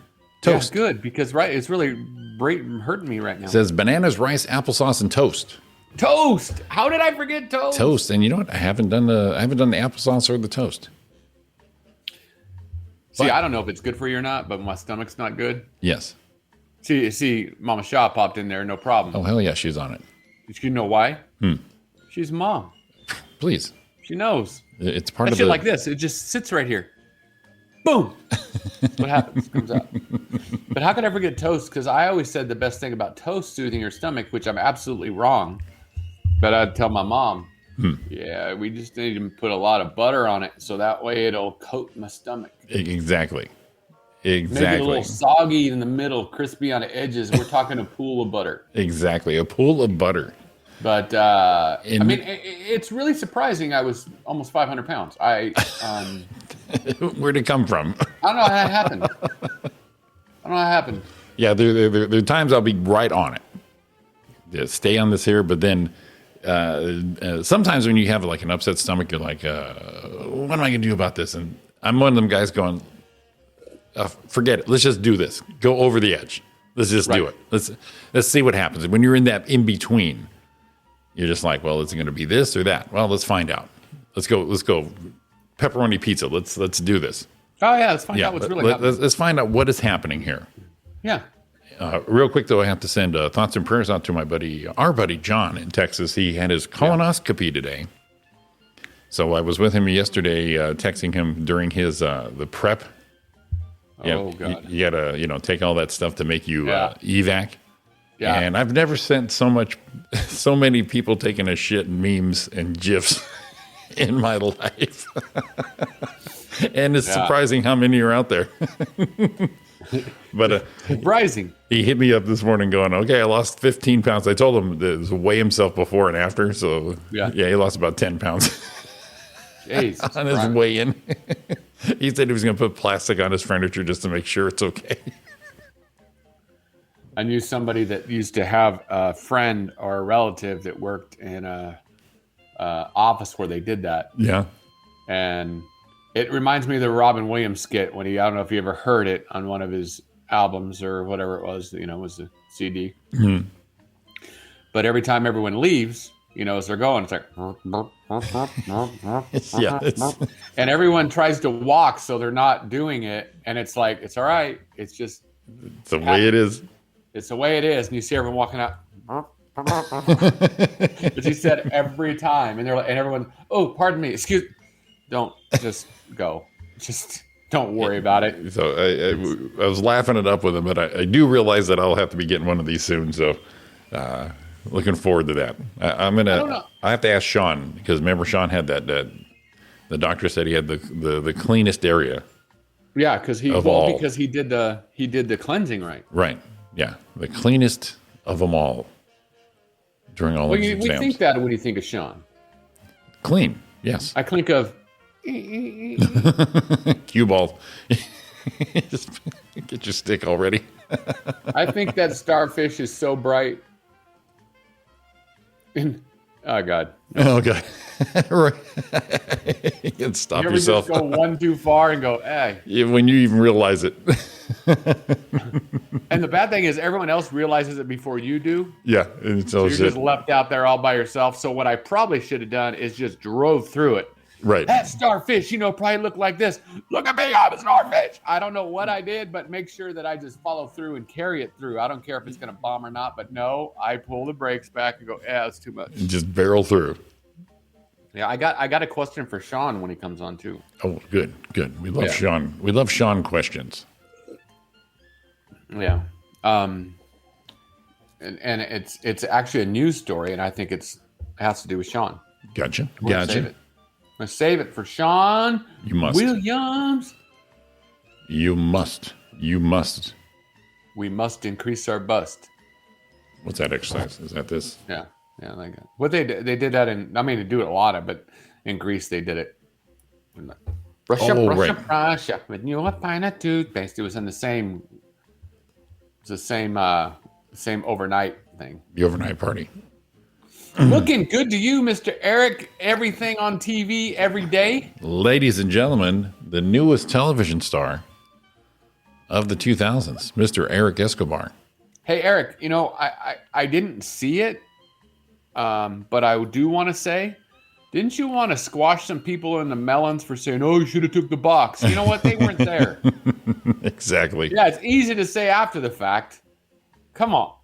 Toast. good, because it's really hurting me right now. It says bananas, rice, applesauce, and toast. Toast. How did I forget toast? Toast, and you know what? I haven't done the applesauce or the toast. See, But- I don't know if it's good for you or not, but my stomach's not good. Yes. See, Mama Shaw popped in there, no problem. Oh hell yeah, she's on it. You know why? She's mom. Please. She knows. It's part That of shit the. like this. It just sits right here. Boom. What happens? Comes out. But how could I forget toast? Because I always said the best thing about toast soothing your stomach, which I'm absolutely wrong. But I'd tell my mom, yeah, we just need to put a lot of butter on it so that way it'll coat my stomach. Exactly. Maybe a Exactly. little soggy in the middle, crispy on the edges. We're talking a pool of butter. Exactly. A pool of butter. But And- I mean, it's really surprising. I was almost 500 pounds. Where'd it come from? I don't know how that happened. Yeah, there are times I'll be right on it. Yeah, stay on this here, but then sometimes when you have like an upset stomach, you're like, what am I going to do about this? And I'm one of them guys going, forget it. Let's just do this. Go over the edge. Let's just do it. Let's see what happens. When you're in that in between, you're just like, well, is it going to be this or that? Well, let's find out. Let's go. Pepperoni pizza. Let's do this. Oh yeah, let's find out what's really happening. Let's find out what is happening here. Yeah. Real quick though, I have to send thoughts and prayers out to our buddy John in Texas. He had his colonoscopy today. So I was with him yesterday, texting him during his the prep. Oh God. You gotta take all that stuff to make you evac. Yeah. And I've never sent so many people taking a shit and memes and gifs in my life. And it's surprising how many are out there. But surprising. He hit me up this morning going, okay, I lost 15 pounds. I told him to weigh himself before and after. So yeah, he lost about 10 pounds Jeez, on his weigh-in. He said he was going to put plastic on his furniture just to make sure it's okay. I knew somebody that used to have a friend or a relative that worked in a office where they did that. Yeah. And it reminds me of the Robin Williams skit when I don't know if you ever heard it on one of his albums or whatever it was, it was a CD. Mm-hmm. But every time everyone leaves, as they're going, it's like, Yeah. and everyone tries to walk, so they're not doing it. And it's like, it's all right. It's just, It's the way it is. it's the way it is. And you see everyone walking out. But he said every time, and they're like, and everyone, oh, pardon me, excuse, don't, just go, just don't worry about it. So I was laughing it up with him, but I do realize that I'll have to be getting one of these soon. So looking forward to that. I have to ask Sean, because remember Sean had that the doctor said he had the cleanest area. Yeah, because he did the cleansing right. Right. Yeah, the cleanest of them all during all of his exams. We think that when you think of Sean. Clean. Yes. I think of Cue ball. Just get your stick already. I think that starfish is so bright. Oh God. Oh God. Right. You can stop You ever yourself. just go one too far and go, hey. Yeah, when you even realize it. And the bad thing is everyone else realizes it before you do. Yeah. And So you're just left out there all by yourself. So what I probably should have done is just drove through it. Right. That starfish, probably looked like this. Look at me, I'm a starfish. I don't know what I did, but make sure that I just follow through and carry it through. I don't care if it's going to bomb or not, but no, I pull the brakes back and go, yeah, it's too much. Just barrel through. Yeah, I got a question for Sean when he comes on too. Oh, good. We love Sean. We love Sean questions. Yeah. And it's actually a news story, and I think it has to do with Sean. Gotcha. I'm gonna save it for Sean. You must. Williams. You must. We must increase our bust. What's that exercise? Is that this? Yeah, like that. What they did that in. I mean, they do it a lot of, but in Greece they did it. Brush up with your fine toothpaste. It was in the same. It's the same overnight thing. The overnight party. Looking good to you, Mr. Eric. Everything on TV every day. Ladies and gentlemen, the newest television star of the 2000s, Mr. Eric Escobar. Hey, Eric, I didn't see it, but I do want to say, didn't you want to squash some people in the melons for saying, oh, you should have took the box? You know what? They weren't there. Exactly. Yeah, it's easy to say after the fact. Come on.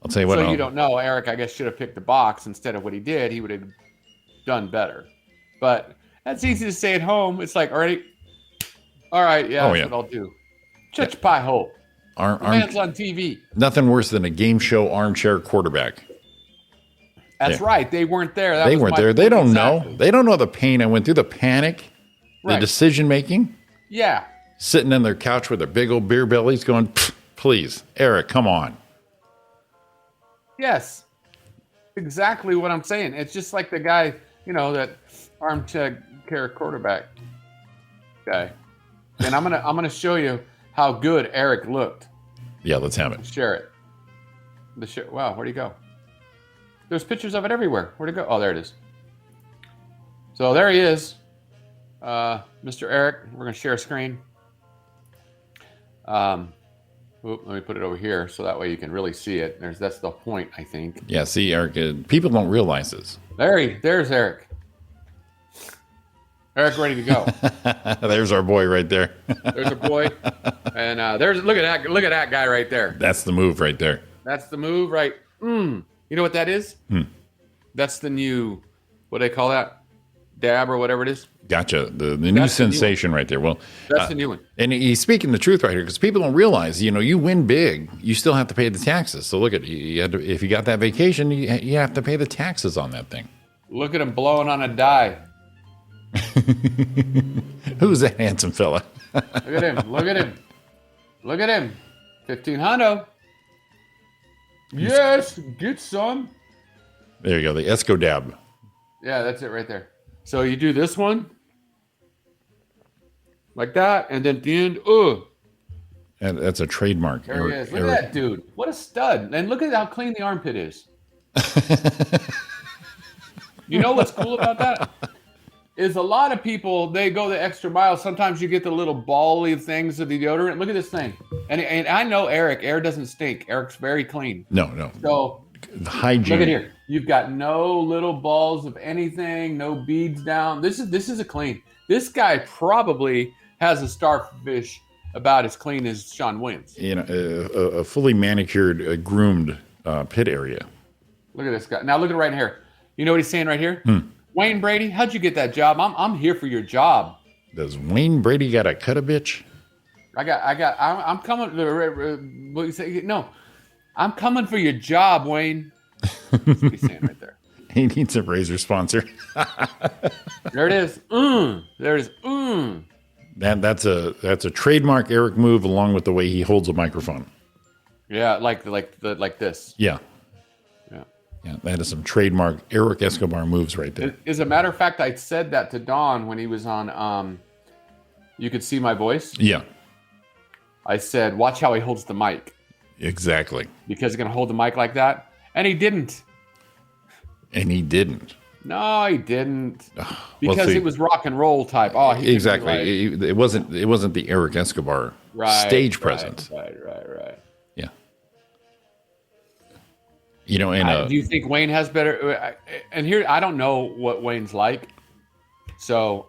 I'll tell you what. So you don't know, Eric, I guess, should have picked the box instead of what he did. He would have done better. But that's easy to say at home. It's like, all right, yeah, that's what I'll do. Church pie hole. Man's on TV. Nothing worse than a game show armchair quarterback. That's right. They weren't there. They weren't there. They don't know. They don't know the pain I went through, the panic, the decision making. Yeah. sitting in their couch with their big old beer bellies going, please, Eric, come on. Yes. Exactly what I'm saying. It's just like the guy, that armchair quarterback guy. And I'm gonna show you how good Eric looked. Yeah, let's have it. Share it. Wow, where'd he go? There's pictures of it everywhere. Where'd it go? Oh, there it is. So there he is. Mr. Eric. We're gonna share a screen. Let me put it over here so that way you can really see it. That's the point, I think. Yeah, see, Eric, people don't realize this. There's Eric. Eric ready to go. There's our boy right there. There's a boy. And look at that guy right there. That's the move right there. That's the move, right? You know what that is? That's the new, what do they call that? Dab or whatever it is. Gotcha. The new sensation right there. Well, that's the new one. And he's speaking the truth right here because people don't realize, you win big, you still have to pay the taxes. So look at if you got that vacation, you have to pay the taxes on that thing. Look at him blowing on a die. Who's that handsome fella? Look at him. Look at him. Look at him. 1500. Yes, get some. There you go. The Esco dab. Yeah, that's it right there. So you do this one like that, and then at the end, And that's a trademark. There he is. Look at that dude. What a stud. And look at how clean the armpit is. You know what's cool about that? Is a lot of people, they go the extra mile. Sometimes you get the little bally things of the deodorant. Look at this thing. And I know Eric. Eric doesn't stink. Eric's very clean. No. So the hygiene. look at here. You've got no little balls of anything, no beads down. This is a clean. This guy probably has a starfish about as clean as Sean Williams. A fully manicured, groomed pit area. Look at this guy. Now look at right here. You know what he's saying right here? Wayne Brady, how'd you get that job? I'm here for your job. Does Wayne Brady got a cut a bitch? I'm coming. What you say? No, I'm coming for your job, Wayne. That's what he's saying right there. He needs a razor sponsor. There it is. There's. That's a trademark Eric move, along with the way he holds a microphone. Yeah, like this. Yeah. Yeah, that is some trademark Eric Escobar moves right there. As a matter of fact, I said that to Don when he was on You Could See My Voice. Yeah. I said, watch how he holds the mic. Exactly. Because he's going to hold the mic like that. And he didn't. No, he didn't. Because it was rock and roll type. Oh, exactly. It wasn't the Eric Escobar stage presence. Right. Yeah. And do you think Wayne has better? And here, I don't know what Wayne's like. So,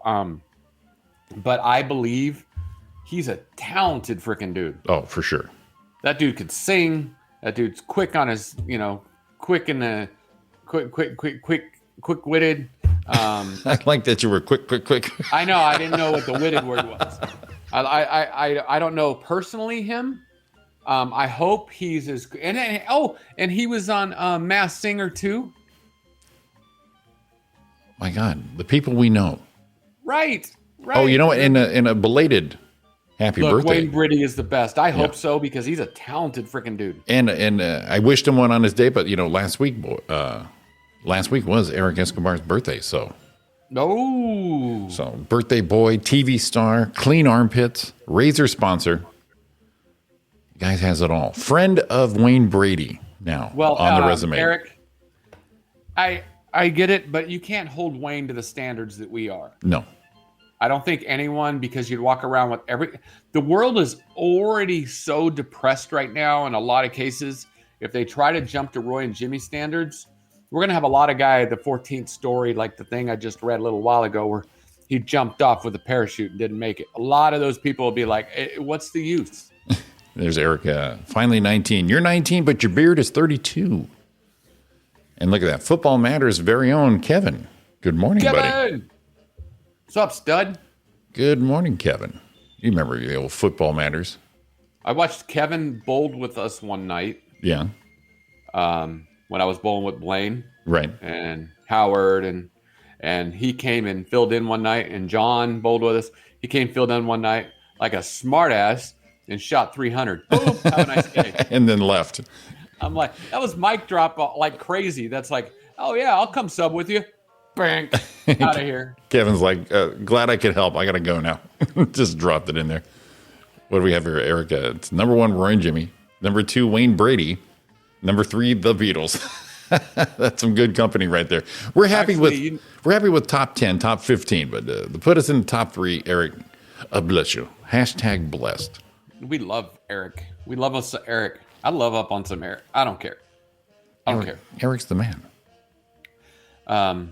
but I believe he's a talented freaking dude. Oh, for sure. That dude could sing. That dude's quick on his, quick in the quick-witted. I like that you were quick. I know. I didn't know what the witted word was. I don't know personally him. I hope he's as and he was on Masked Singer too. My God, the people we know. Right. Oh, you know what? In a belated happy birthday. Wayne Brady is the best. I hope so because he's a talented freaking dude. And I wished him one on his day, but last week was Eric Escobar's birthday, so. No. So birthday boy, TV star, clean armpits, razor sponsor. Guys has it all. Friend of Wayne Brady now on the resume. Eric, I get it, but you can't hold Wayne to the standards that we are. No. I don't think anyone, because you'd walk around with the world is already so depressed right now in a lot of cases. If they try to jump to Roy and Jimmy standards, we're going to have a lot of guy at the 14th story, like the thing I just read a little while ago, where he jumped off with a parachute and didn't make it. A lot of those people will be like, what's the use? There's Eric, finally 19. You're 19, but your beard is 32. And look at that. Football Matters' very own Kevin. Good morning, buddy. What's up, stud? Good morning, Kevin. You remember the old Football Matters? I watched Kevin bowled with us one night. Yeah. When I was bowling with Blaine. Right. And Howard. And he came and filled in one night. And John bowled with us. He came, filled in one night. like a smart ass and shot 300. Boom, have a nice day. And then left. I'm like, that was mic drop like crazy. That's like, oh yeah, I'll come sub with you. Bang, out of here. Kevin's like, glad I could help. I got to go now. Just dropped it in there. What do we have here, Erica? It's number 1, Roy and Jimmy. Number 2, Wayne Brady. Number 3, the Beatles. That's some good company right there. We're happy with top 10, top 15, but to put us in the top 3, Eric, bless you. Hashtag blessed. We love Eric. We love us, Eric. I love up on some Eric. I don't care. I don't care. Eric's the man. I'm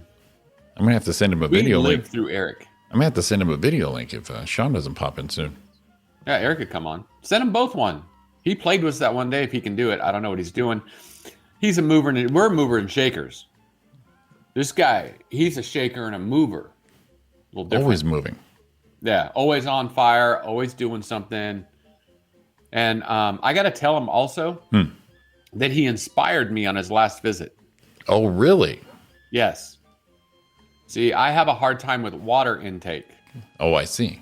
gonna have to send him a video link. We live through Eric. I'm gonna have to send him a video link if Sean doesn't pop in soon. Yeah, Eric could come on. Send him both one. He played with us that one day. If he can do it, I don't know what he's doing. He's a mover, and we're a mover and shakers. This guy, he's a shaker and a mover. A little different. Always moving. Yeah, always on fire, always doing something. And I got to tell him also that he inspired me on his last visit. Oh, really? Yes. See, I have a hard time with water intake. Oh, I see.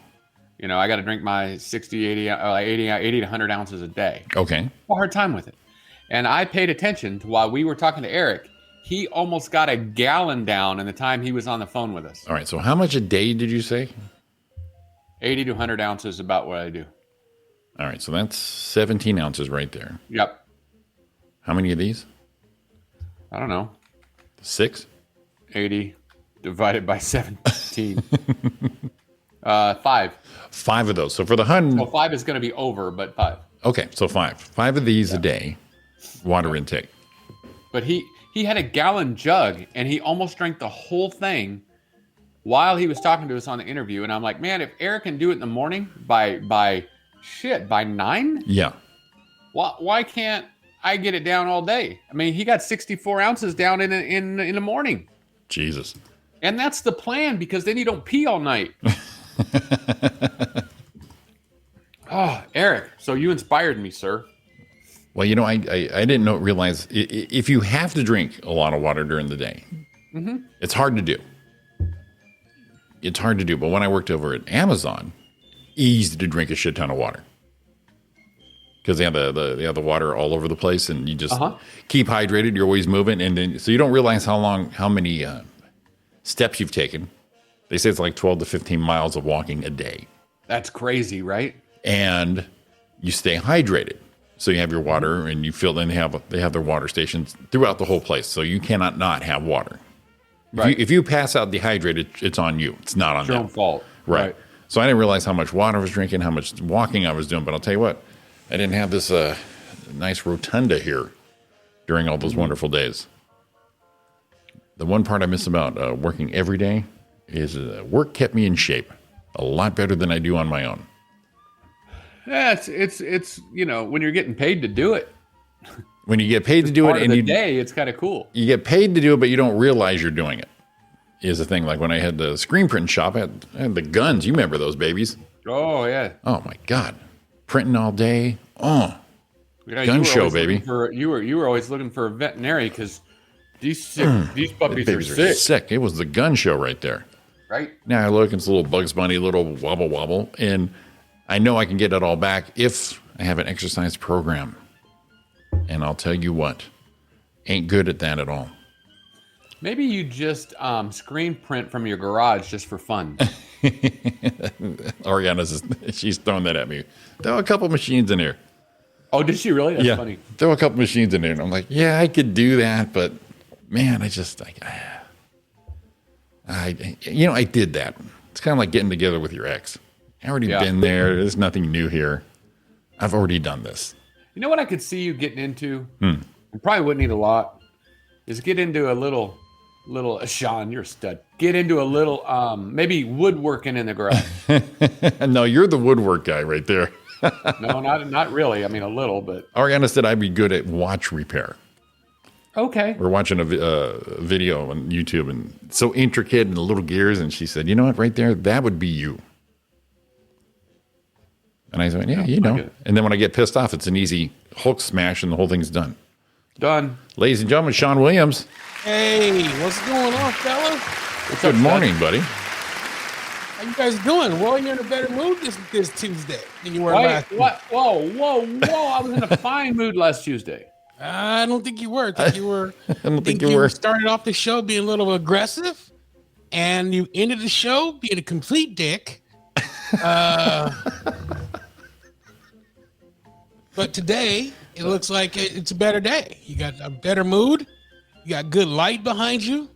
You know, I got to drink my 60, 80 to 100 ounces a day. Okay. I have a hard time with it. And I paid attention to while we were talking to Eric. He almost got a gallon down in the time he was on the phone with us. All right. So how much a day did you say? 80 to 100 ounces is about what I do. All right. So that's 17 ounces right there. Yep. How many of these? I don't know. 6? 80 divided by 17. 5. 5 of those. So for the 100. Well, 5 is going to be over, but 5. Okay. So 5. 5 of these a day, water intake. But he had a gallon jug, and he almost drank the whole thing while he was talking to us on the interview. And I'm like, man, if Eric can do it in the morning by 9, Yeah. why can't I get it down all day? I mean, he got 64 ounces down in the morning. Jesus. And that's the plan, because then you don't pee all night. Oh, Eric, so you inspired me, sir. Well, you know, I didn't realize if you have to drink a lot of water during the day, it's hard to do. It's hard to do. But when I worked over at Amazon, easy to drink a shit ton of water because they have the water all over the place, and you just keep hydrated. You're always moving, and then so you don't realize how many steps you've taken. They say it's like 12 to 15 miles of walking a day. That's crazy, right? And you stay hydrated. So you have your water, and you fill. Then they have their water stations throughout the whole place. So you cannot not have water. Right. If you pass out dehydrated, it's on you. It's not on It's your them. own fault. Right. So I didn't realize how much water I was drinking, how much walking I was doing. But I'll tell you what, I didn't have this nice rotunda here during all those wonderful days. The one part I miss about working every day is work kept me in shape a lot better than I do on my own. Yeah, it's you know, when you're getting paid to do it. When you get paid to do it, and the day, it's kind of cool. You get paid to do it, but you don't realize you're doing it. Is the thing. Like when I had the screen print shop, I had the guns. You remember those babies? Oh yeah. Oh my God, printing all day. Oh, Yeah, gun show, baby. You were always looking for a veterinary because these puppies are sick. It was the gun show right there. Right. Now I look, it's a little Bugs Bunny, little wobble, and I know I can get it all back if I have an exercise program. And I'll tell you what, ain't good at that at all. Maybe you just screen print from your garage just for fun. She's throwing that at me. Throw a couple machines in here. Oh, did she really? That's funny. Throw a couple machines in there. And I'm like, yeah, I could do that, but man, I did that. It's kind of like getting together with your ex. I already been there. There's nothing new here. I've already done this. You know what I could see you getting into? You probably wouldn't need a lot. Is get into a little Sean, you're a stud. Get into a little maybe woodworking in the garage. No, you're the woodwork guy right there. No, not really. I mean a little, but Ariana said I'd be good at watch repair. Okay. We're watching a video on YouTube, and it's so intricate and the little gears, and she said, you know what, right there, that would be you. And I said, yeah, you know. And then when I get pissed off, it's an easy Hulk smash, and the whole thing's done. Done. Ladies and gentlemen, Sean Williams. Hey, what's going on, fella? Good morning, buddy. How How you guys doing? Well, you're in a better mood this Tuesday than you were Wait, last week. what? Whoa! I was in a fine mood last Tuesday. I don't think you were. I think you were. I don't think you were. Started off the show being a little aggressive, and you ended the show being a complete dick. But today it looks like it's a better day. You got a better mood. You got good light behind you.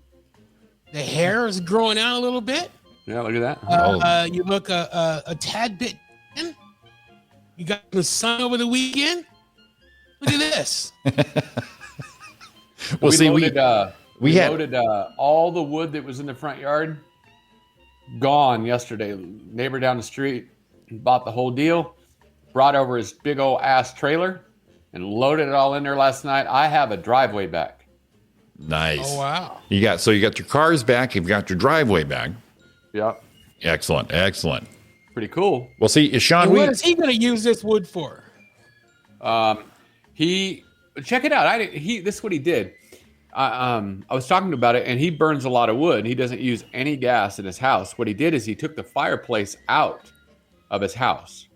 The hair is growing out a little bit. Yeah, look at that. You look a tad bit. You got the sun over the weekend. Look at this. Well, see, we had loaded all the wood that was in the front yard. Gone yesterday. Neighbor down the street bought the whole deal. Brought over his big old ass trailer and loaded it all in there last night. I have a driveway back. nice. Oh wow. You got your cars back. You've got your driveway back. Yep. Excellent. Pretty cool. Well, see, Sean, And what is he going to use this wood for? He check it out. This is what he did. I was talking about it, and he burns a lot of wood. He doesn't use any gas in his house. What he did is he took the fireplace out of his house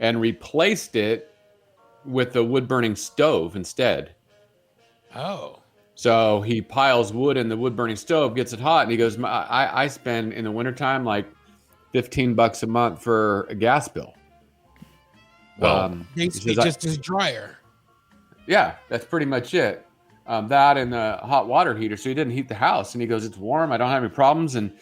and replaced it with a wood burning stove instead. Oh. So he piles wood in the wood burning stove, gets it hot, and he goes, I spend in the wintertime like $15 a month for a gas bill. Well, Basically, he says, just his dryer. yeah, that's pretty much it. That and the hot water heater. So he didn't heat the house. And he goes, it's warm. I don't have any problems. And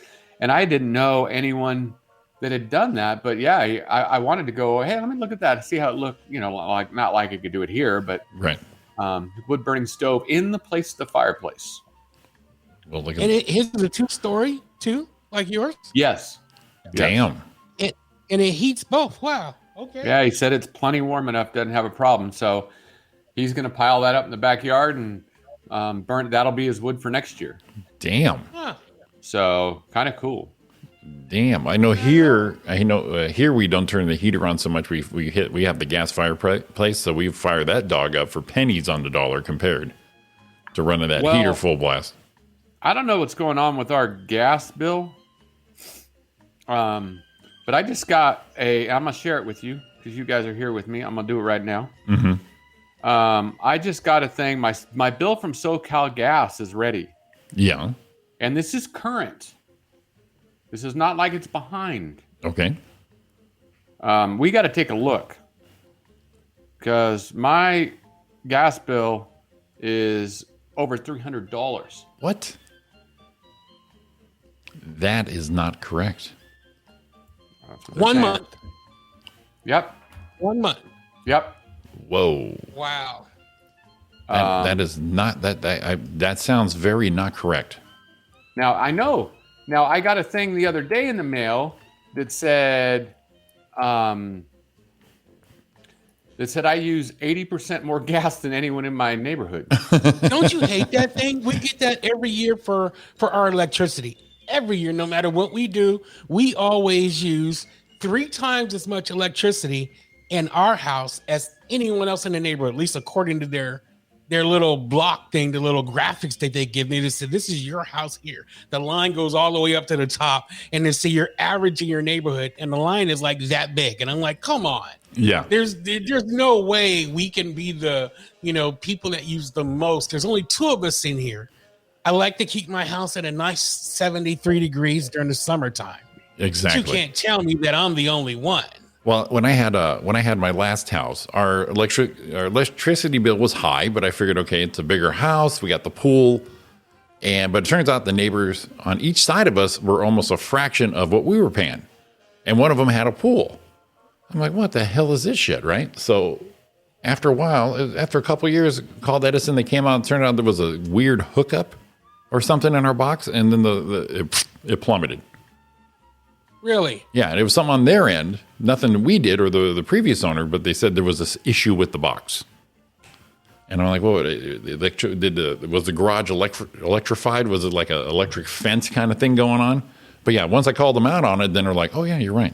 I didn't know anyone that had done that. But yeah, I wanted to go, hey, let me look at that, see how it looked. You know, like not like I could do it here, but right. Wood burning stove in the place of the fireplace. Well, look at And his is a 2-story too, like yours. Yes. damn. And it heats both. Wow. Okay. Yeah, he said it's plenty warm enough, doesn't have a problem. So he's going to pile that up in the backyard and burn. That'll be his wood for next year. Damn. Huh. So kind of cool. Damn. I know here we don't turn the heater on so much. We have the gas fireplace, so we fire that dog up for pennies on the dollar compared to running that heater full blast. I don't know what's going on with our gas bill. But I just got I'm going to share it with you because you guys are here with me. I'm going to do it right now. Mm-hmm. I just got a thing. My bill from SoCal Gas is ready. Yeah. And this is current. This is not like it's behind. Okay. We got to take a look because my gas bill is over $300. What? That is not correct. 1 month. Yep. 1 month. Yep. Whoa. Wow. That is not that sounds very not correct. Now I know. Now I got a thing the other day in the mail that said I use 80% more gas than anyone in my neighborhood. Don't you hate that thing? We get that every year for our electricity. Every year, no matter what we do, we always use 3 times as much electricity in our house as anyone else in the neighborhood, at least according to their little block thing, the little graphics that they give me. They said, this is your house here. The line goes all the way up to the top. And they say you're average in your neighborhood. And the line is like that big. And I'm like, come on. Yeah. There's no way we can be the, people that use the most. There's only 2 of us in here. I like to keep my house at a nice 73 degrees during the summertime. Exactly. But you can't tell me that I'm the only one. Well, when I had my last house, our electricity bill was high, but I figured, okay, it's a bigger house. We got the pool, but it turns out the neighbors on each side of us were almost a fraction of what we were paying, and one of them had a pool. I'm like, what the hell is this shit, right? So after a while, after a couple of years, called Edison. They came out and turned out there was a weird hookup or something in our box, and then it plummeted. Really? Yeah, and it was something on their end, nothing we did or the previous owner, but they said there was this issue with the box. And I'm like, well, was the garage electrified? Was it like an electric fence kind of thing going on? But yeah, once I called them out on it, then they're like, oh yeah, you're right.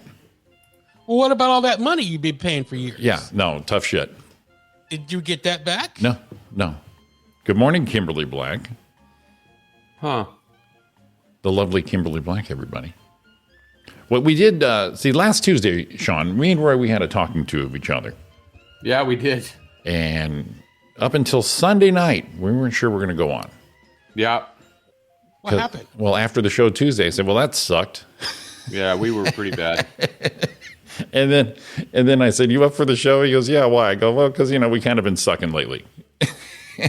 Well, what about all that money you've been paying for years? Yeah, no, tough shit. Did you get that back? No. Good morning, Kimberly Black. Huh. The lovely Kimberly Black, everybody. What we did, see, last Tuesday, Sean, me and Roy, we had a talking to of each other. Yeah, we did. And up until Sunday night, we weren't sure we're going to go on. Yeah. What happened? Well, after the show Tuesday, I said, well, that sucked. Yeah, we were pretty bad. And then I said, you up for the show? He goes, yeah, why? I go, well, because, we kind of been sucking lately.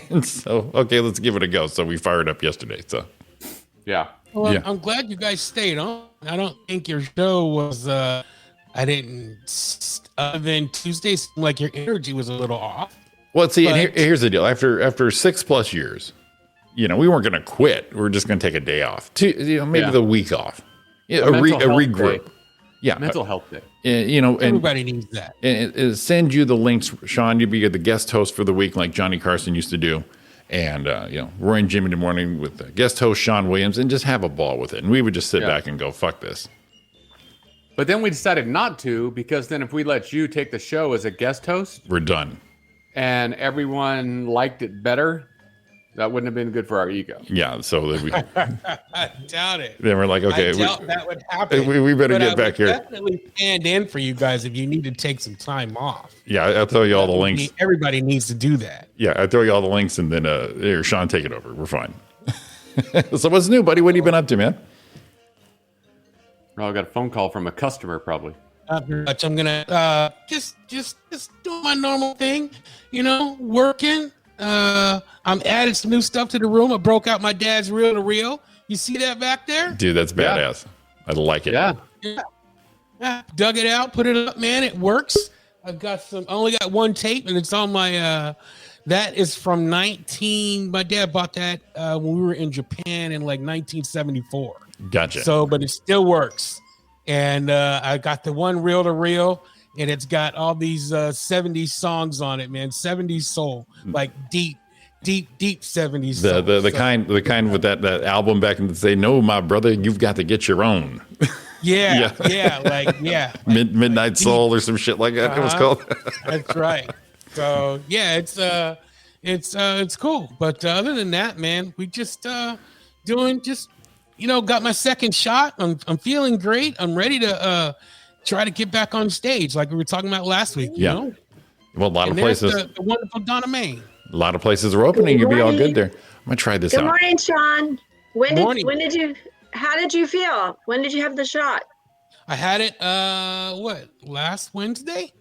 And so, okay, let's give it a go. So we fired up yesterday. So, Yeah. Well, Yeah. I'm glad you guys stayed on. I don't think your show was. I didn't. Other than Tuesday, seemed like your energy was a little off. well, see, and But- here's the deal. After 6+ years, we weren't going to quit. We were just going to take a day off. Maybe Yeah. the week off. Yeah, A a mental health regroup. day. Yeah. Mental health day. And Everybody needs that. and send you the links, Sean. You'd be the guest host for the week, like Johnny Carson used to do. And Roy and Jimmy in the morning with the guest host Sean Williams, and just have a ball with it. And we would just sit Yeah. back and go, "Fuck this." But then we decided not to, because then if we let you take the show as a guest host We're done. and everyone liked it better, that wouldn't have been good for our ego. Yeah. So then I doubt it. we're like, okay, I doubt that would happen. we better But get I back would here. Definitely stand in for you guys if you need to take some time off. Yeah, I'll throw you all the links. Everybody needs to do that. Yeah, I throw you all the links, and then here, Sean, take it over. We're fine. So what's new, buddy? What have you been up to, man? Oh, I got a phone call from a customer, probably. Not very much. I'm gonna just do my normal thing, working. I'm adding some new stuff to the room. I broke out my dad's reel to reel. You see that back there? Dude, that's Yeah. badass. I like it. Yeah. Yeah, dug it out, put it up, man. It works. I only got one tape, and it's on my. That is from my dad bought that when we were in Japan in like 1974. Gotcha. So, but it still works. And I got the one reel to reel, and it's got all these 70s songs on it, man. 70s soul, like deep 70s. the soul. So, kind with that album back in the day. No, my brother, you've got to get your own. yeah, Yeah. Midnight Soul or some shit like that. It was called. That's right. So yeah, it's cool. But other than that, man, we just got my second shot. I'm feeling great. I'm ready to try to get back on stage like we were talking about last week. Yeah. Well, a lot of And there's places. the wonderful Donna, Maine. A lot of places are opening. Good You'll be all morning. good there. I'm gonna try this Good out. morning, Sean. Morning. How did you feel? When did you have the shot? I had it last Wednesday?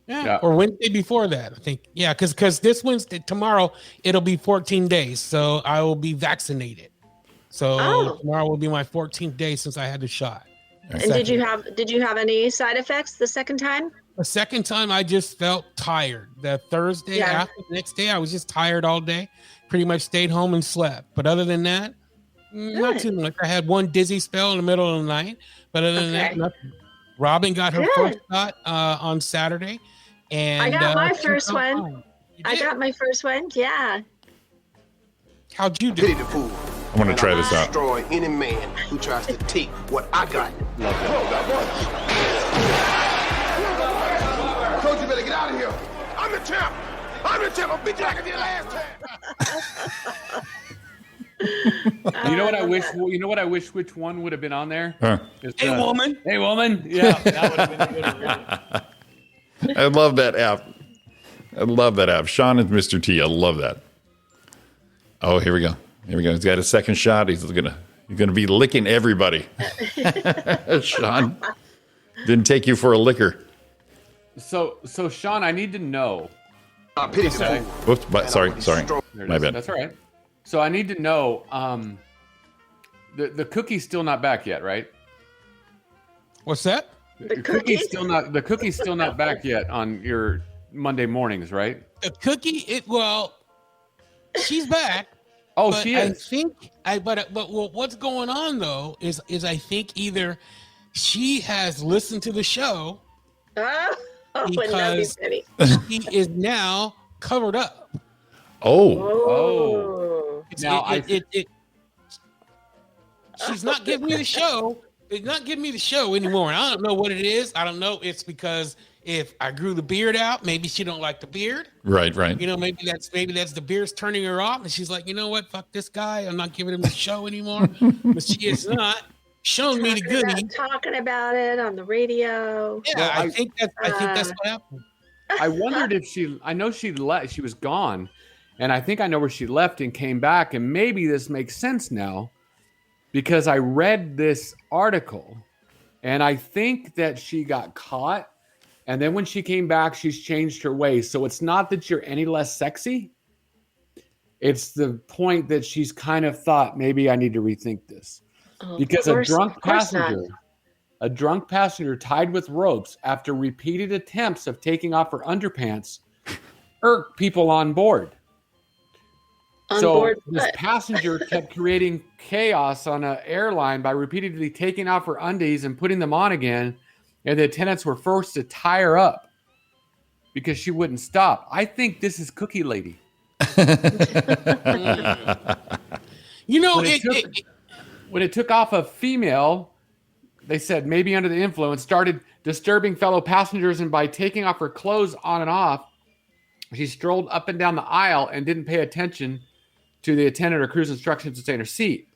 Yeah. Or Wednesday before that, I think. Yeah, because this Wednesday, tomorrow, it'll be 14 days. So I will be vaccinated. So Oh. tomorrow will be my 14th day since I had the shot. And did you have any side effects the second time? The second time I just felt tired. The Thursday Yeah. after the next day, I was just tired all day. Pretty much stayed home and slept. But other than that, not Good. too much. I had one dizzy spell in the middle of the night. But other than that, Okay. nothing. Robin got her Good. first shot on Saturday. And I got my she first felt one. fine. You I did? got my first one. Yeah. How'd you do? Pity the fool. I'm gonna try this out. Destroy any man who tries to take what I got. I told you better get out of here. I'm the champ. I'm the champ. I'll beat you like I did last time. You know what I wish? You know what I wish? Which one would have been on there? Huh. It's, Hey, woman. Hey, woman. Yeah, that would have been good. I love that app. Sean is Mr. T. I love that. Oh, here we go. He's got his second shot. He's gonna be licking everybody. Sean didn't take you for a liquor. So Sean, I need to know. I pity the Okay. fool. Whoops. Sorry. There it My is. bad. That's all right. So I need to know. The cookie's still not back yet, right? What's that? The cookies? The cookie's still not back yet on your Monday mornings, right? The cookie, she's back. Oh, But she I is. think but what's going on though is I think either she has listened to the show, Oh, wouldn't that be Because- pretty? she is now covered up. Oh, Oh. Now, She's not giving me the show. It's not giving me the show anymore. And I don't know what it is. I don't know. It's because if I grew the beard out, maybe she don't like the beard. right. Maybe that's the beard's turning her off, and she's like, you know what, fuck this guy. I'm not giving him the show anymore. But she is not. shown me the goodie. Talking about it on the radio. Yeah, Well, I think that's what happened. I wondered if I know she left, she was gone, and I think I know where she left and came back, and maybe this makes sense now because I read this article, and I think that she got caught, and then when she came back, she's changed her ways. So it's not that you're any less sexy. It's the point that she's kind of thought, maybe I need to rethink this. Because a drunk passenger tied with ropes after repeated attempts of taking off her underpants irked people on board. This passenger kept creating chaos on an airline by repeatedly taking off her undies and putting them on again, and the attendants were forced to tie her up because she wouldn't stop. I think this is Cookie Lady. You know, when it took off a female, they said maybe under the influence, started disturbing fellow passengers, and by taking off her clothes on and off, she strolled up and down the aisle and didn't pay attention to the attendant or crew's instructions to stay in her seat.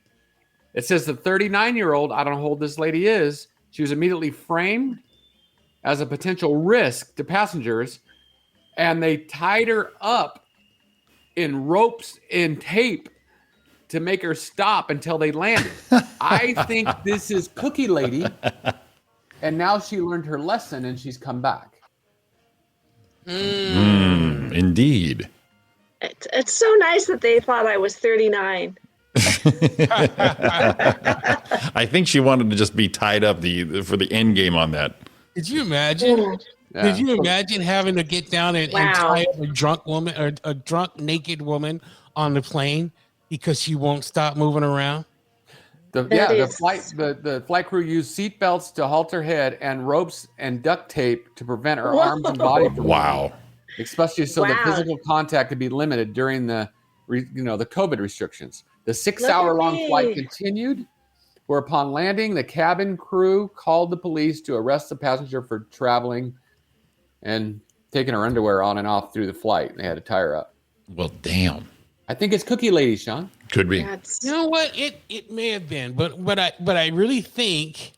It says the 39-year-old, I don't know how old this lady is, she was immediately framed as a potential risk to passengers, and they tied her up in ropes and tape to make her stop until they landed. I think this is Cookie Lady, and now she learned her lesson and she's come back. Indeed. It's so nice that they thought I was 39. I think she wanted to just be tied up for the end game on that. Did you imagine? Yeah. Did you imagine having to get down and tie up a drunk woman or a drunk naked woman on the plane because she won't stop moving around? The flight crew used seat belts to halt her head and ropes and duct tape to prevent her arms and body from moving, especially so that physical contact could be limited during the COVID restrictions. The 6-hour-long flight continued, where upon landing, the cabin crew called the police to arrest the passenger for traveling and taking her underwear on and off through the flight. They had to tie her up. Well, damn. I think it's Cookie Lady, Sean. Could be. You know what? It may have been, but I really think,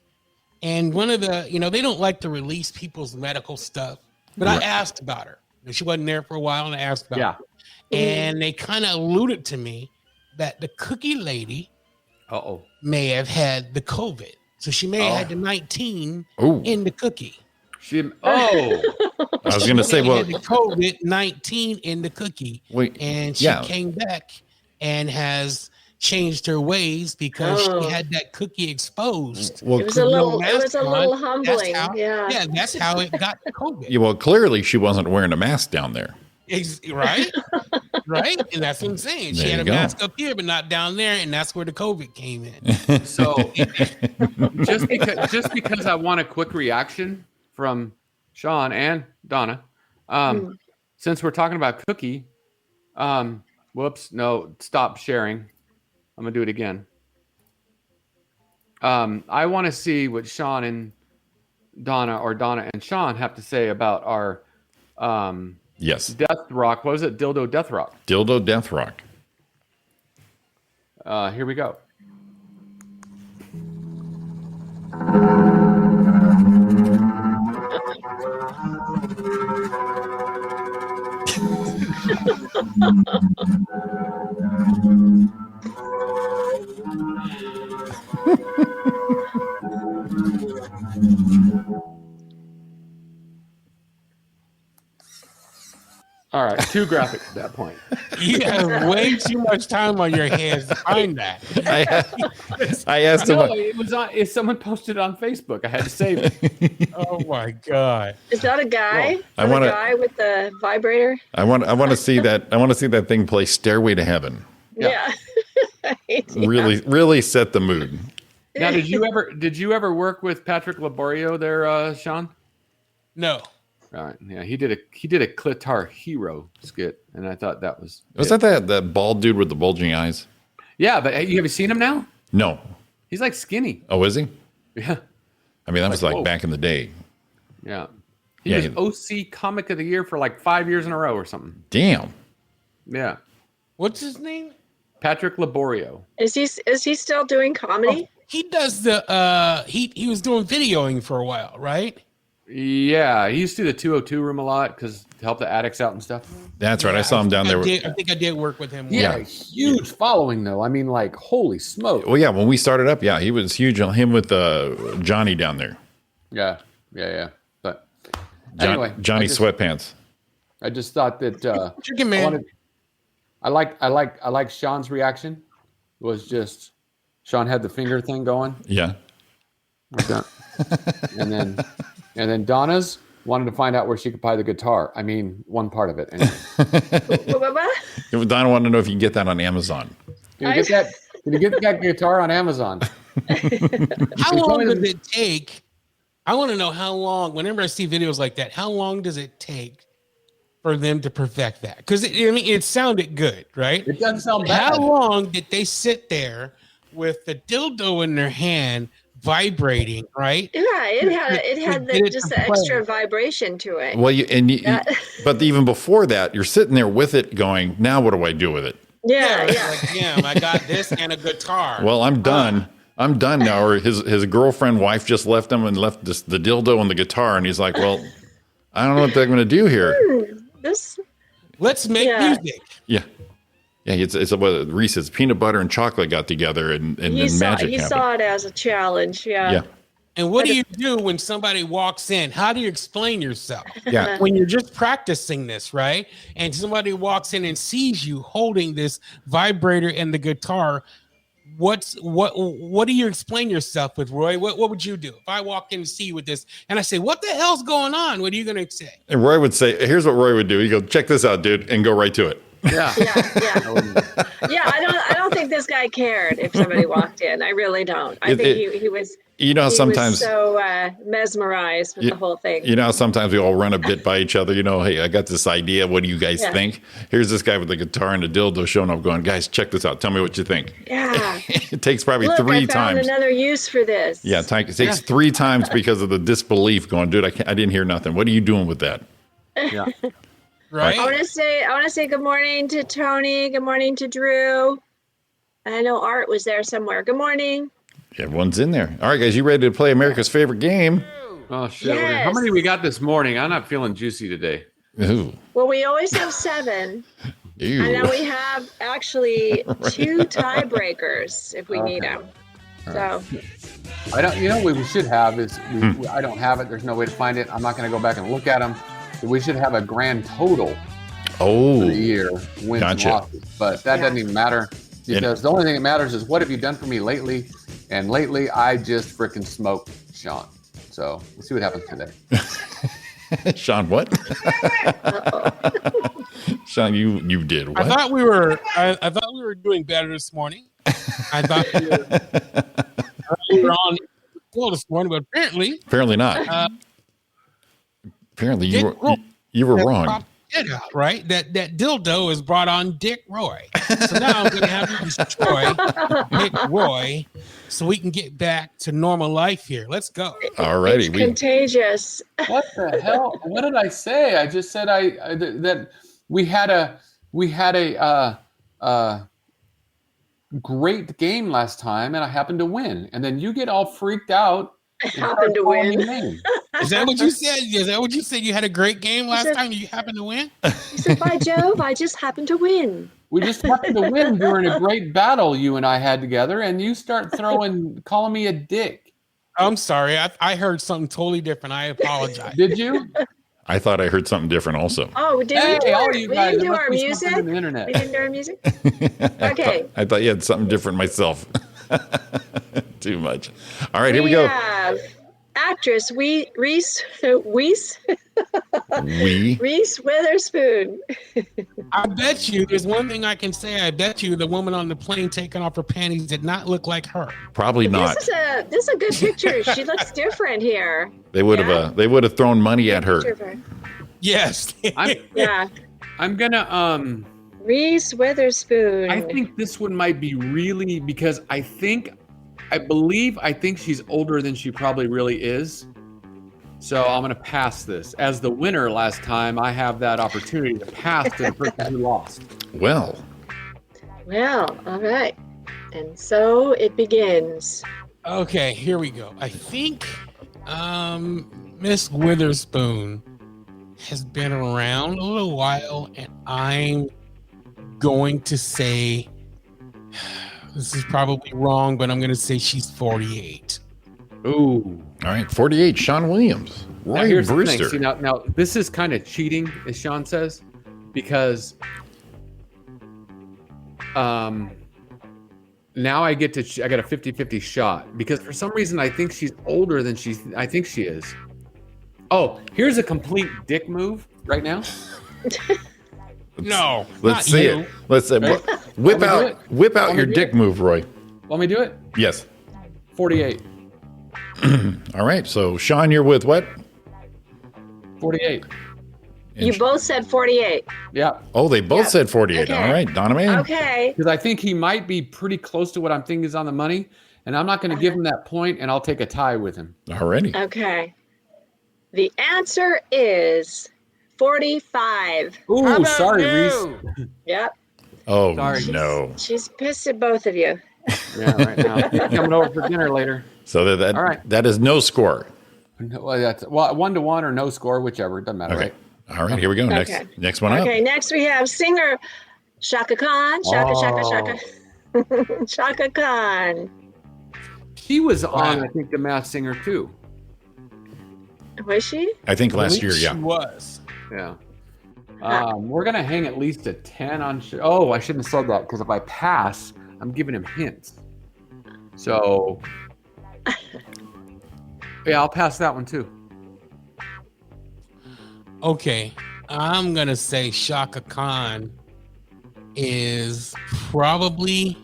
and one of the, they don't like to release people's medical stuff, but I asked about her. She wasn't there for a while, and I asked about her. And they kind of alluded to me that the Cookie Lady may have had the COVID. So she may have had the 19 in the cookie. I was going to say, had the COVID-19 in the cookie. And she came back and has changed her ways because she had that cookie exposed. Well, it was a little humbling. That's how it got COVID. Yeah, well, clearly she wasn't wearing a mask down there. Right? Right? And that's what I'm saying. She had a mask up here, but not down there, and that's where the COVID came in. So just because I want a quick reaction from Sean and Donna, since we're talking about Cookie, stop sharing. I'm gonna do it again. I want to see what Sean and Donna, or Donna and Sean, have to say about our Death Rock. What was it? Dildo Death Rock. Dildo Death Rock. Here we go. All right, too graphic at that point. You have way too much time on your hands to find that. I asked him. It was on. If someone posted it on Facebook, I had to save it. Oh my god! Is that a guy? I want a guy with the vibrator. I want to see that. I want to see that thing play "Stairway to Heaven." Yeah. Really set the mood. Now, did you ever work with Patrick Laborio there, Sean? No. All right. Yeah, he did a Clitar Hero skit, and I thought that was that bald dude with the bulging eyes? Yeah, but have you seen him now? No. He's like skinny. Oh, is he? Yeah. I mean, that was like back in the day. Yeah. He was OC Comic of the Year for like 5 years in a row or something. Damn. Yeah. What's his name? Patrick Laborio. Is he still doing comedy? he does the he was doing videoing for a while, right? Yeah, he used to do the 202 room a lot because to help the addicts out and stuff. That's right. I saw him down there. I think I did work with him. Yeah, once. huge following though. I mean, like, holy smoke. Well, yeah, when we started up, yeah, he was huge on him with Johnny down there. Yeah. But anyway, Johnny Sweatpants. I just thought that Chicken man. I like Sean's reaction. It was just Sean had the finger thing going. Yeah. Like that. and then Donna's wanted to find out where she could buy the guitar. I mean, one part of it. Anyway. Donna wanted to know if you can get that on Amazon. Can you get that guitar on Amazon? How long does it take? I want to know how long. Whenever I see videos like that, how long does it take for them to perfect that? Because it sounded good, right? It doesn't sound bad. How long did they sit there with the dildo in their hand, vibrating, right? Yeah, it had just the extra vibration to it. Well, but even before that, you're sitting there with it going, now what do I do with it? Yeah. Like, damn, I got this and a guitar. Well, I'm done. I'm done now. Or his girlfriend, wife just left him and left the dildo and the guitar. And he's like, well, I don't know what they're going to do here. Let's make music. Yeah. Yeah, it's what Reese's peanut butter and chocolate got together and then magic happened. He saw it as a challenge, yeah. And what do you do when somebody walks in? How do you explain yourself? Yeah. When you're just practicing this, right? And somebody walks in and sees you holding this vibrator and the guitar, what do you explain yourself with, Roy? What would you do if I walk in and see you with this and I say, what the hell's going on? What are you going to say? And Roy would say, here's what Roy would do. He'd go, check this out, dude, and go right to it. Yeah. Yeah, I don't think this guy cared if somebody walked in. I really don't. I think he was. You know how sometimes was so mesmerized with the whole thing. You know how sometimes we all run a bit by each other. You know, hey, I got this idea. What do you guys think? Here's this guy with the guitar and the dildo showing up, going, guys, check this out. Tell me what you think. Yeah. It takes probably Look, three I found times. Another use for this. Yeah, it takes 3 times because of the disbelief. Going, dude, I didn't hear nothing. What are you doing with that? Yeah. Right. I want to say good morning to Tony. Good morning to Drew. I know Art was there somewhere. Good morning. Everyone's in there. All right, guys, you ready to play America's favorite game? Oh shit! Yes. How many we got this morning? I'm not feeling juicy today. Ooh. Well, we always have 7. Ew. And then we have actually 2 tiebreakers if we need them. So I don't. You know what we should have is I don't have it. There's no way to find it. I'm not going to go back and look at them. We should have a grand total for the year, wins and losses. But that doesn't even matter because the only thing that matters is what have you done for me lately? And lately, I just freaking smoked Sean. So we'll see what happens today. Sean, what? Sean, you did what? I thought we were doing better this morning. I thought we were on this morning, but apparently not. Apparently you were wrong. Out, right? That dildo has brought on Dick Roy. So now I'm going to have to destroy Dick Roy so we can get back to normal life here. Let's go. Alrighty. It's contagious. What the hell? What did I say? I just said that we had a great game last time and I happened to win. And then you get all freaked out. Happened to win. Is that what you said? Is that what you said? You had a great game last time and you happened to win? He said, by Jove, I just happened to win. We just happened to win during a great battle you and I had together, and you start calling me a dick. I'm sorry. I heard something totally different. I apologize. Did you? I thought I heard something different also. Oh, did we didn't do our music? On the internet. We didn't do our music? Okay. I thought you had something different myself. Too much. All right, here we go. Have actress Reese Witherspoon. I bet you there's one thing I can say. I bet you the woman on the plane taking off her panties did not look like her. Probably not. This is a good picture. She looks different here. They would have thrown money at her. Yes. I'm gonna Reese Witherspoon. I think this one might be really because I think she's older than she probably really is. So I'm going to pass this. As the winner last time, I have that opportunity to pass to the person who lost. Well, all right. And so it begins. Okay, here we go. I think Miss Witherspoon has been around a little while, and I'm going to say this is probably wrong, but I'm going to say she's 48. Ooh. All right, 48, Sean Williams. Now, Roy here's the Brewster. thing. See, now this is kind of cheating, as Sean says, because now I got a 50-50 shot because for some reason I think she's older than I think she is. Oh, here's a complete dick move right now. No, Let's not see you. it. Let's whip Want me to do out it? whip out Want me your to do dick it? move, Roy. Want me to do it? Yes. 48. All right. So Sean, you're with what? 48. You both said 48. Yeah. Oh, they both Yep. said 48. Okay. All right, Donna Maine. Okay. Because I think he might be pretty close to what I'm thinking is on the money, and I'm not going to give him that point, and I'll take a tie with him. Alrighty. Okay. The answer is 45. Ooh, sorry, Reese. Yep. Oh Sorry. no. She's pissed at both of you. Yeah, right now. He's coming over for dinner later. So that All right. that is no score. Well, that's 1-1 or no score, whichever. It doesn't matter, Okay. right? All right, here we go. Okay. Next one up. Okay, next we have singer Shaka Khan. Shaka. Shaka Khan. She was on, I think, The Masked Singer too. Was she? I think last year, She yeah. was. Yeah. We're gonna hang at least a 10 on. Oh, I shouldn't have said that because if I pass, I'm giving him hints. So, yeah, I'll pass that one too. Okay, I'm gonna say Shaka Khan is probably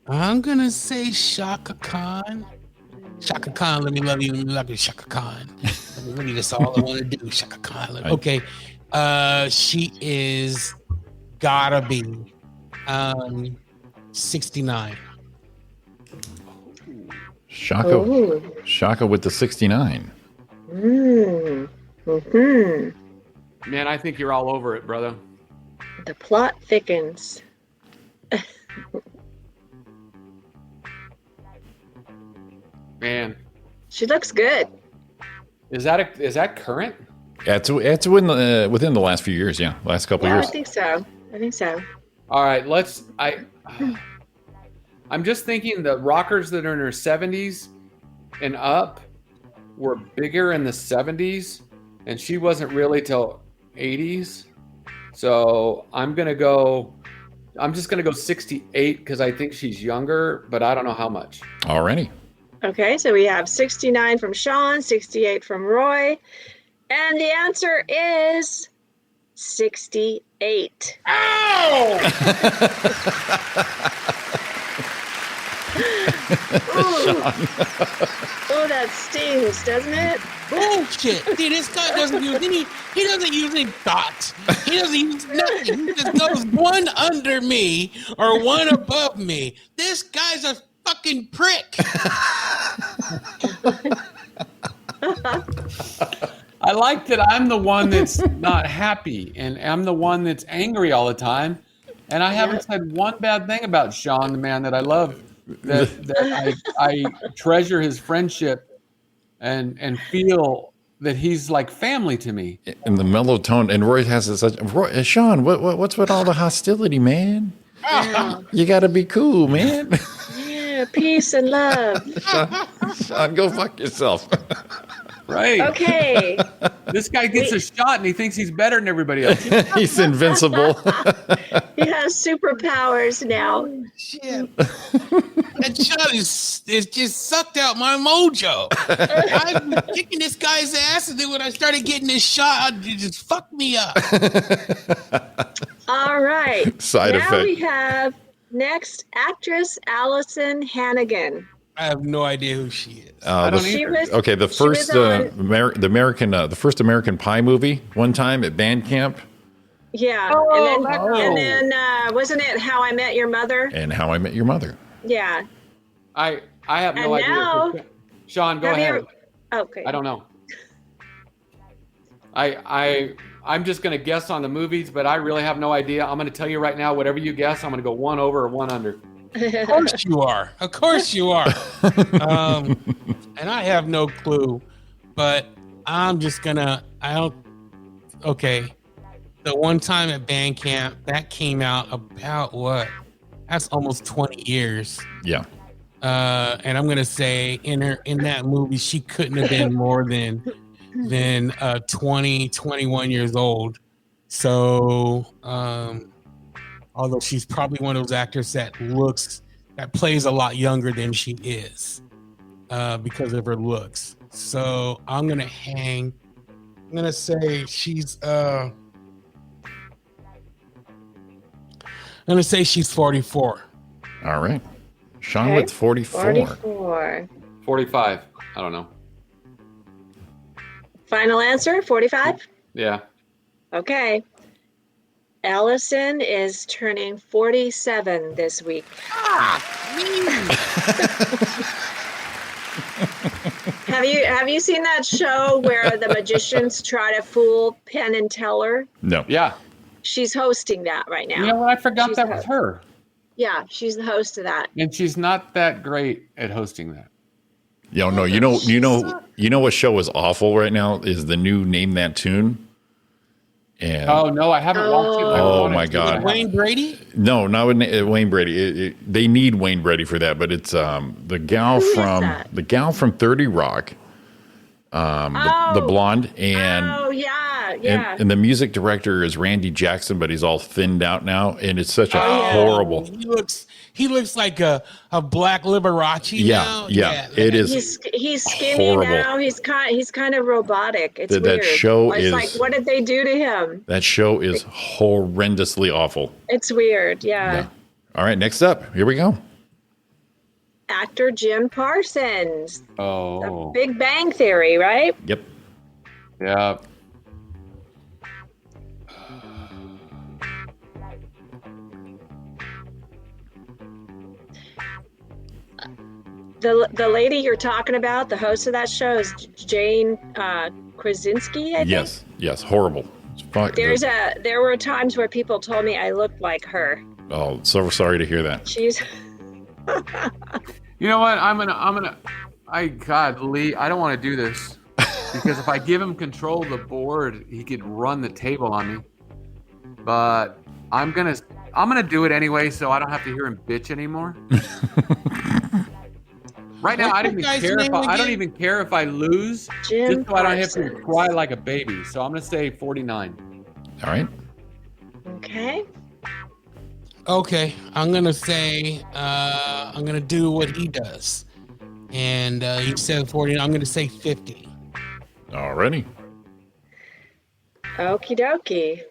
I'm gonna say Shaka Khan. Shaka Khan, let me love you, Shaka Khan. Let me really, that's all I want to do, Shaka Khan. Okay, she is gotta be 69. Shaka Ooh. Shaka with the 69. Mm-hmm. Man, I think you're all over it, brother. The plot thickens. Man, She looks good. is that current? It's within the last few years, yeah. Last couple Yeah, I years. think so. All right, I'm just thinking the rockers that are in their 70s and up were bigger in the 70s, and she wasn't really till 80s. So I'm just gonna go 68 because I think she's younger, but I don't know how much. Alrighty. Okay, so we have 69 from Sean, 68 from Roy, and the answer is 68. Oh, that stings, doesn't it? Bullshit. See, this guy doesn't use any, he doesn't use any thoughts. He doesn't use nothing. He just goes one under me or one above me. This guy's a fucking prick. I like that I'm the one that's not happy, and I'm the one that's angry all the time. And I haven't said one bad thing about Sean, the man that I love. That I treasure his friendship and feel that he's like family to me. In the mellow tone, and Roy has Sean, what's with all the hostility, man? You got to be cool, man. Yeah, peace and love. Sean, go fuck yourself. Right. Okay. This guy gets a shot and he thinks he's better than everybody else. He's invincible. He has superpowers now. Shit. That shot is just sucked out my mojo. I've been kicking this guy's ass, and then when I started getting this shot, it just fucked me up. All right. Side now effect. we have next actress Allison Hannigan. I have no idea who she is. I don't She either. was Okay, the she was first the first American Pie movie one time at band camp, yeah, Oh, and then wasn't it How I Met Your Mother? and How I Met Your Mother. Yeah. I have no And now- idea. Sean, go Have you ahead. ever- okay. I don't know. I'm just gonna guess on the movies, but I really have no idea. I'm gonna tell you right now, whatever you guess, I'm gonna go one over or one under. Of course you are. Of course you are. And I have no clue, but I'm just gonna. Okay. The one time at band camp that came out about what? That's almost 20 years. Yeah. And I'm gonna say in that movie she couldn't have been more than 20, 21 years old. So although she's probably one of those actors that plays a lot younger than she is because of her looks. So I'm gonna say she's 44. All right. Sean Okay. with 44. 44. 45. I don't know. Final answer, 45? Yeah. Okay. Allison is turning 47 this week. Have you seen that show where the magicians try to fool Penn and Teller? No. Yeah. She's hosting that right now. You know what? I forgot She's that the was host. her. Yeah, she's the host of that. And she's not that great at hosting that. Yo, no, you know what show is awful right now is the new Name That Tune. And Oh no, I haven't watched it. I Oh, wanted my to, God. but I haven't. Wayne Brady? no, not with Wayne Brady. They need Wayne Brady for that, but it's the gal Who is from that? 30 Rock, the blonde, and Oh, yeah. and the music director is Randy Jackson, but he's all thinned out now, and it's such a yeah. horrible. He looks like a black Liberace now. It is. He's skinny horrible. now. He's kind of robotic. It's That weird. show it's is- like, what did they do to him? That show is horrendously awful. It's weird. Yeah. All right, next up, here we go. Actor Jim Parsons. Oh. Big Bang Theory, right? Yep. Yeah. The lady you're talking about, the host of that show, is Jane Krasinski. I think. Yes, horrible. It's fuck- There were times where people told me I looked like her. Oh, so sorry to hear that. She's You know what? God, Lee, I don't want to do this because if I give him control of the board, he could run the table on me. But I'm gonna do it anyway, so I don't have to hear him bitch anymore. Right now, I don't even care if I lose, Jim just so I don't have to Parsons. cry like a baby. So I'm gonna say 49. All right. okay. Okay, I'm gonna say I'm gonna do what he does, and he said 40. I'm gonna say 50. Alrighty. Okie dokie.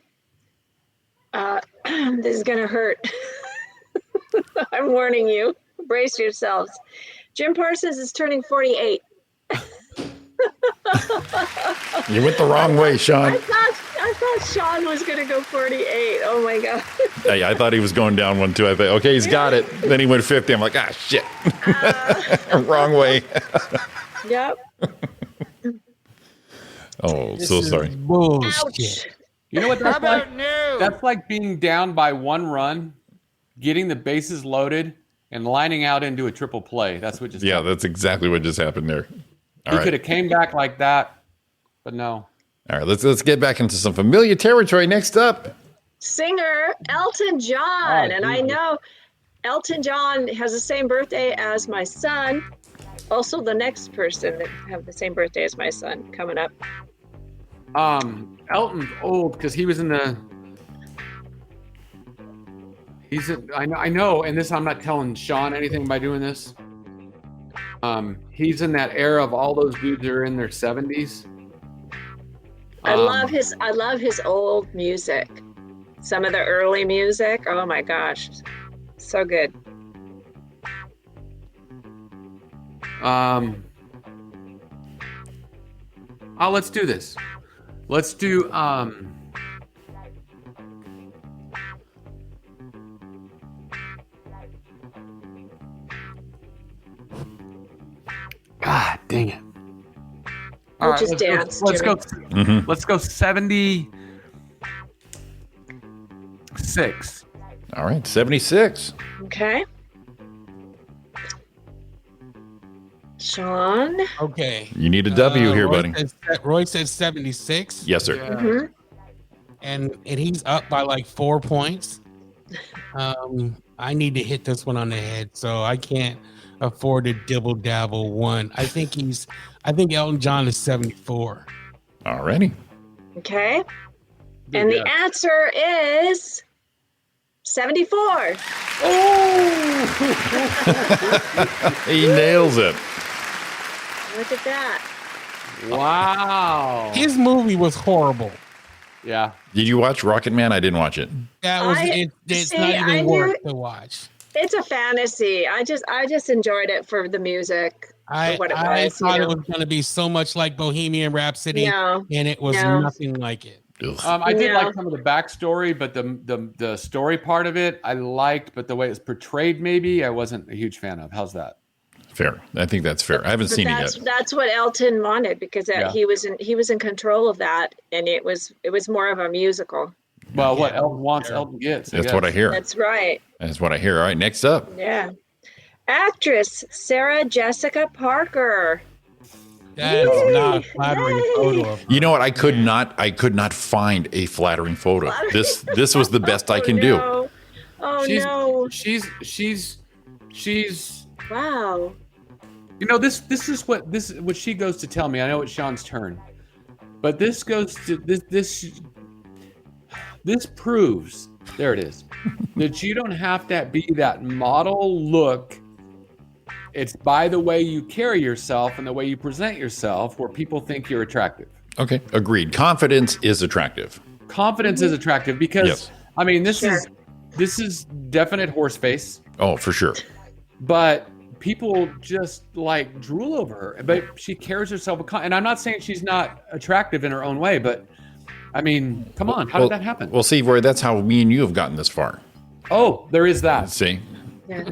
This is gonna hurt. I'm warning you. Brace yourselves. Jim Parsons is turning 48. You went the wrong way, Sean. I thought Sean was gonna go 48. Oh my god. Hey, I thought he was going down one too. I thought, okay, he's got it. Then he went 50. I'm like, shit. Wrong way. Yep. Oh, This so is sorry. Bullshit. Ouch. You know what that's like? That's like being down by one run, getting the bases loaded, and lining out into a triple play. That's what just Yeah, happened. that's exactly what just happened there. All He right. could have came back like that, but no. All right, let's get back into some familiar territory. Next up. Singer Elton John. Oh, And I Jesus. know Elton John has the same birthday as my son. Also, the next person that have the same birthday as my son coming up. Elton's old because he was in the. I know, and this I'm not telling Sean anything by doing this. He's in that era of all those dudes that are in their 70s. I love his old music. Some of the early music. Oh my gosh. So good. Let's do this. Let's do God dang it. All We'll just dance, Let's go. Jimmy. Let's go 76. All right, 76. Okay. Sean. Okay. You need a W here, Roy buddy. Roy said 76. Yes, sir. Yeah. Mhm. And he's up by like 4 points. I need to hit this one on the head, so I can't afford to dibble dabble one. I think Elton John is 74. All righty. Okay. Good And the guess. answer is 74. He nails it. Look at that. Wow. His movie was horrible. Yeah. Did you watch Rocket Man? I didn't watch it. That was it's not even worth to watch. It's a fantasy. I just enjoyed it for the music. I what it I was, thought you it know. was going to be so much like Bohemian Rhapsody, No. and it was No. nothing like it. Ugh. I did No. like some of the backstory, but the story part of it I liked, but the way it's portrayed, maybe I wasn't a huge fan of. How's that? Fair. I think that's fair. I haven't But seen it yet. that's what Elton wanted because Yeah. he was in control of that, and it was more of a musical. Well, what Elton wants, Elton gets. That's what I hear. That's right. That's what I hear. All right, next up. Yeah. Actress Sarah Jessica Parker. That's Yay! not a flattering Yay! photo of her. You know what? I could not find a flattering photo. This was the best I can do. No. Oh she's, no! She's Wow. you know this is what she goes to tell me. I know it's Sean's turn, but this goes to this proves there it is that you don't have to be that model look. It's by the way you carry yourself and the way you present yourself where people think you're attractive. Okay, agreed. Confidence is attractive. Confidence is attractive because Yes. I mean this Sure. is definite horse face. Oh, for sure. But people just like drool over her. But she carries herself, and I'm not saying she's not attractive in her own way, but I mean, come on, how did that happen? Well, see, Roy, that's how me and you have gotten this far. Oh, there is that. See? Yeah.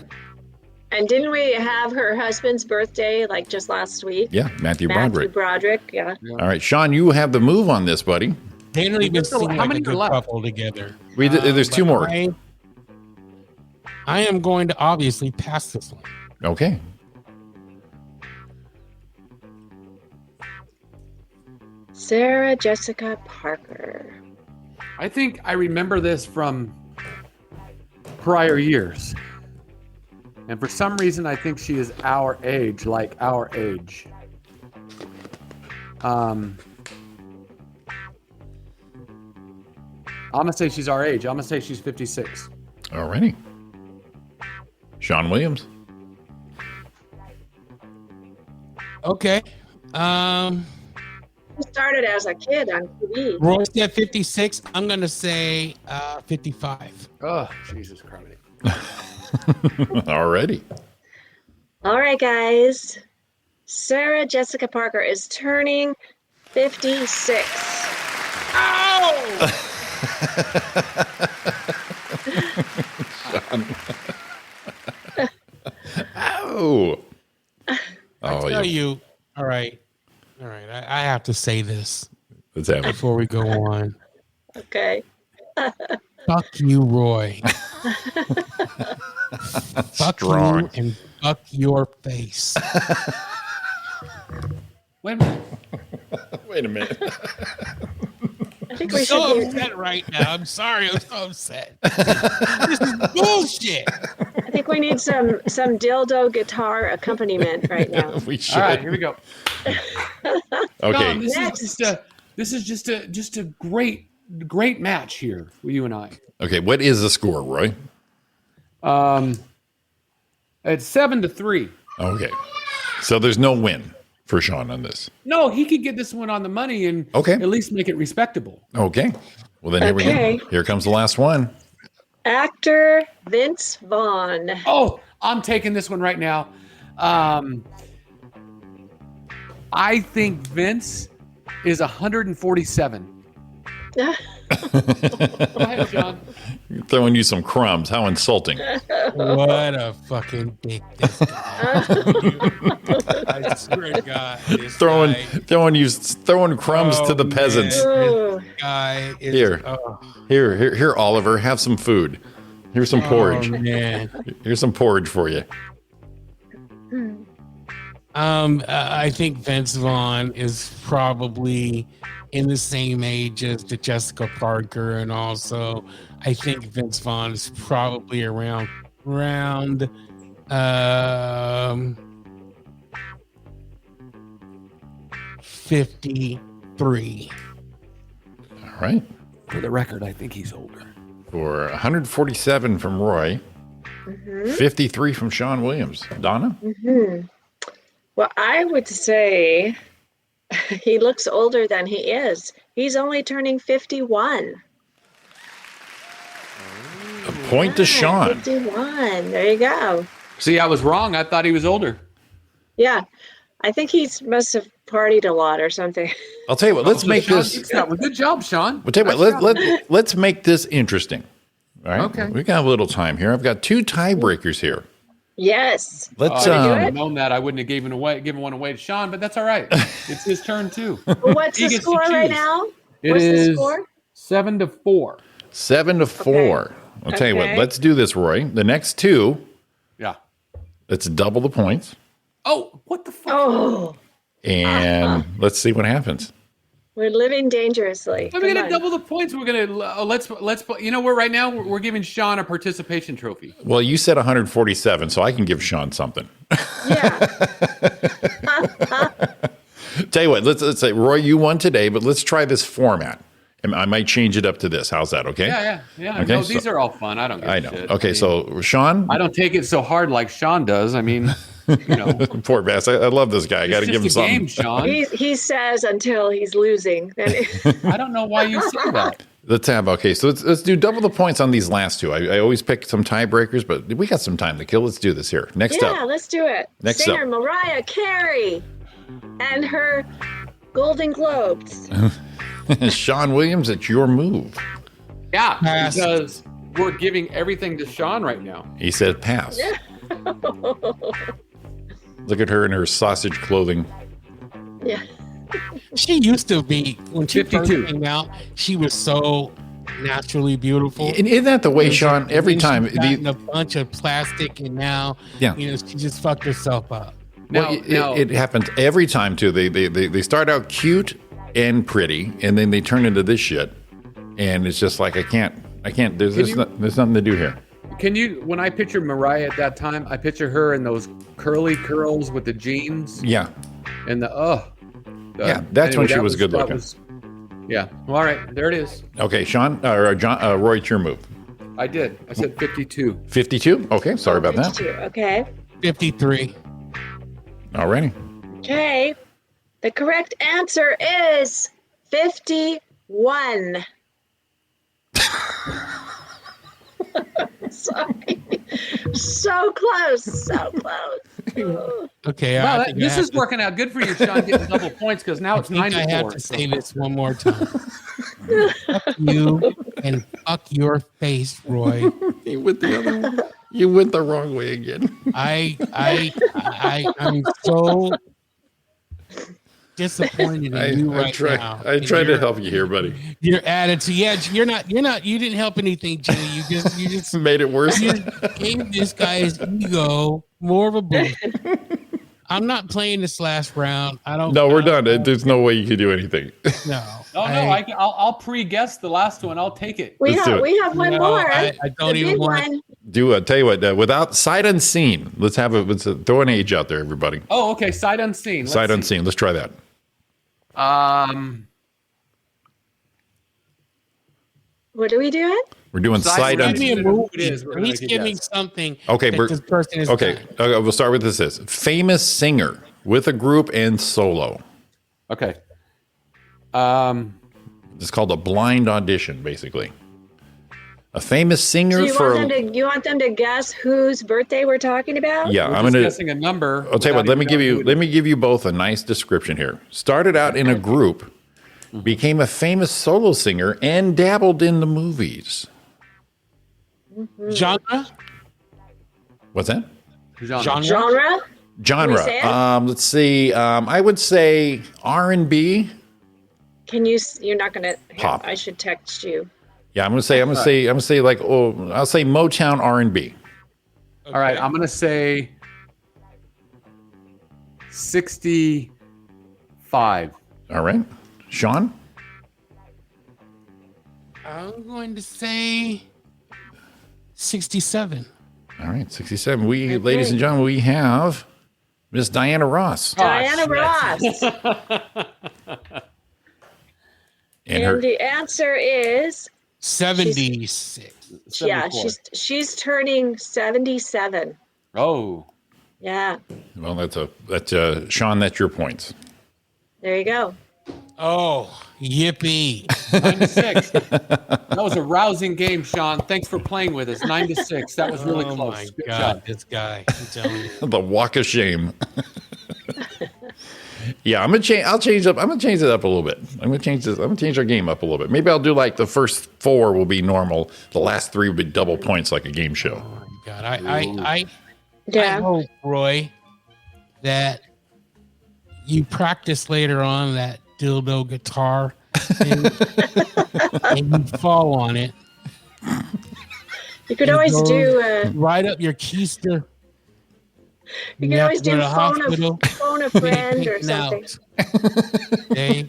And didn't we have her husband's birthday like just last week? Yeah, Matthew Broderick. Broderick, yeah. All right, Sean, you have the move on this, buddy. They don't even How seem like many a are good left? couple together. There's two But more. I am going to obviously pass this one. Okay. Sarah Jessica Parker. I think I remember this from prior years. And for some reason, I think she is our age, like our age. I'm going to say she's our age. I'm going to say she's 56. All righty. Sean Williams. Okay. She started as a kid on TV. Roy said 56. I'm going to say 55. Oh, Jesus Christ. All righty. All right, guys. Sarah Jessica Parker is turning 56. Oh. Oh, Tell yeah. you. All right. I have to say this Let's have it. before we go on. Okay. Fuck you, Roy. Fuck Strong. you and fuck your face. Wait a minute. Wait a minute. I think I'm we so should. upset right now. I'm sorry. I'm so upset. This is bullshit. I think we need some dildo guitar accompaniment right now. We should. All right, here we go. Okay. Tom, this is just a great match here for you and I. Okay. What is the score, Roy? It's 7-3. Okay. So there's no win for Sean on this. No, he could get this one on the money and Okay. at least make it respectable. Okay. Well, then here we Okay. go. Here comes the last one. Actor Vince Vaughn. Oh, I'm taking this one right now. I think Vince is 147. Go ahead, Sean. Throwing you some crumbs. How insulting. What a fucking dick this guy. I swear to God. This Throwing guy, crumbs to the man, peasants. Ooh. This guy is, Here. Here, Oliver, have some food. Here's some porridge. Oh, man. Here's some porridge for you. I think Vince Vaughn is probably in the same age as the Jessica Parker, and also I think Vince Vaughn is probably around 53. All right. For the record, I think he's older. For 147 from Roy, 53 from Sean Williams. Donna? Well, I would say he looks older than he is. He's only turning 51. A point to Sean. 51. There you go. See, I was wrong. I thought he was older. Yeah. I think he must have partied a lot or something. I'll tell you what, let's make Sean, this. good job, Sean. We'll tell you what, let's make this interesting. All right. Okay. We got a little time here. I've got 2 tiebreakers here. Yes. Let's If I do had it? known that, I wouldn't have given one away to Sean, but that's all right. It's his turn too. Well, what's He the gets to score right choose. now? It What's the is score? 7-4. 7-4. I'll tell you what, Okay. let's do this, Roy. The next 2, Yeah. let's double the points. Oh, what the fuck? Oh, And let's see what happens. we're living dangerously. We're Come gonna on. double the points. We're gonna let's. You know, we're right now we're giving Sean a participation trophy. Well, you said 147, so I can give Sean something. Yeah. Tell you what, let's say, Roy, you won today, but let's try this format. And I might change it up to this. How's that, okay? Yeah. Okay, No, so- these are all fun. I don't. Give I a know. shit. Okay, I mean, so Sean, I don't take it so hard like Sean does. I mean, you know, poor bass. I love this guy. I got to it's give him just a something. game, Sean. He says until he's losing. Then I don't know why you say that. Let's have, okay, so let's do double the points on these last 2. I always pick some tiebreakers, but we got some time to kill. Let's do this here. Next yeah, up. let's do it. Next Singer up. Mariah Carey and her Golden Globes. Sean Williams, it's your move. Yeah, Pass. because we're giving everything to Sean right now. He said pass. Look at her in her sausage clothing. Yeah. She used to be, when she 52. first came out, she was so naturally beautiful. And isn't that the way, Sean, every And time? she's gotten a bunch of plastic, and now, Yeah. you know, she just fucked herself up. Now, It happens every time, too. They start out cute and pretty, and then they turn into this shit. And it's just like, I can't, there's nothing to do here. can you? When I picture Mariah at that time, I picture her in those curly curls with the jeans Yeah. and the Yeah, that's when she that was good that looking. Yeah. All right, there it is. Okay, Sean, or John, Roy, it's your move. I did. I said 52. 52? Okay, sorry about that. 52. Okay. 53. All righty. Okay. The correct answer is 51. Sorry. So close. So close. Okay, Wow, I think this I have is to- working out good for you, Sean, getting double points because now it's I think I have 9-4. to say this one more time. Fuck you and fuck your face, Roy. You went the other way. You went the wrong way again. I'm so disappointed in you right now. I tried to help you here, buddy. Your attitude, yeah, you're not. You didn't help anything, Jimmy. You just Made it worse. you gave this guy's ego more of a boost. I'm not playing this last round. I don't. No, we're I don't- done. There's no way you can do anything. No. I'll pre-guess the last one. I'll take it. We Let's do have it. we have one No, more. I don't The even big want- one. Tell you what, without sight unseen, let's throw an age out there, everybody. Oh, okay. Sight unseen. Let's Sight see. unseen. Let's try that. What are we doing? We're doing Sight sight Give unseen. me a Who movie. it is, we're At gonna least make a give me guess. something. Okay, that this person is okay. We'll start with this. Famous singer with a group and solo. Okay. It's called a blind audition, basically. A famous singer So you for. want them to guess whose birthday we're talking about? Yeah, We're I'm just gonna. guessing a number. I'll tell you what. without Let me even give knowing you. who it Let is. me give you both a nice description here. Started out in a group, became a famous solo singer, and dabbled in the movies? Genre? What's that? Genre? Genre? Genre. say it? Let's see. I would say R&B. Can you? You're not gonna. Pop. I should text you. Yeah, I'm gonna say like, I'll say Motown R&B. All right, I'm gonna say 65. All right, Sean. I'm going to say 67. All right, 67. Ladies and gentlemen, we have Miss Diana Ross. Diana Ross. And the answer is 76. yeah. 74. She's turning 77. Oh, Yeah. well, that's Sean. That's your points. There you go. Oh, yippee. 9-6. That was a rousing game, Sean. Thanks for playing with us. 9-6. That was really Oh close. my Good God, job. this guy. I'm telling you. The walk of shame. Yeah, I'm gonna change. I'm gonna change it up a little bit. I'm gonna change our game up a little bit. Maybe I'll do like the first 4 will be normal. The last 3 will be double points, like a game show. Oh my God. I Yeah. hope, Roy, that you practice later on that dildo guitar and you fall on it. You could always do. Right up your keister. You can always have to go do to the hospital. phone a friend or Taken out. something. Okay?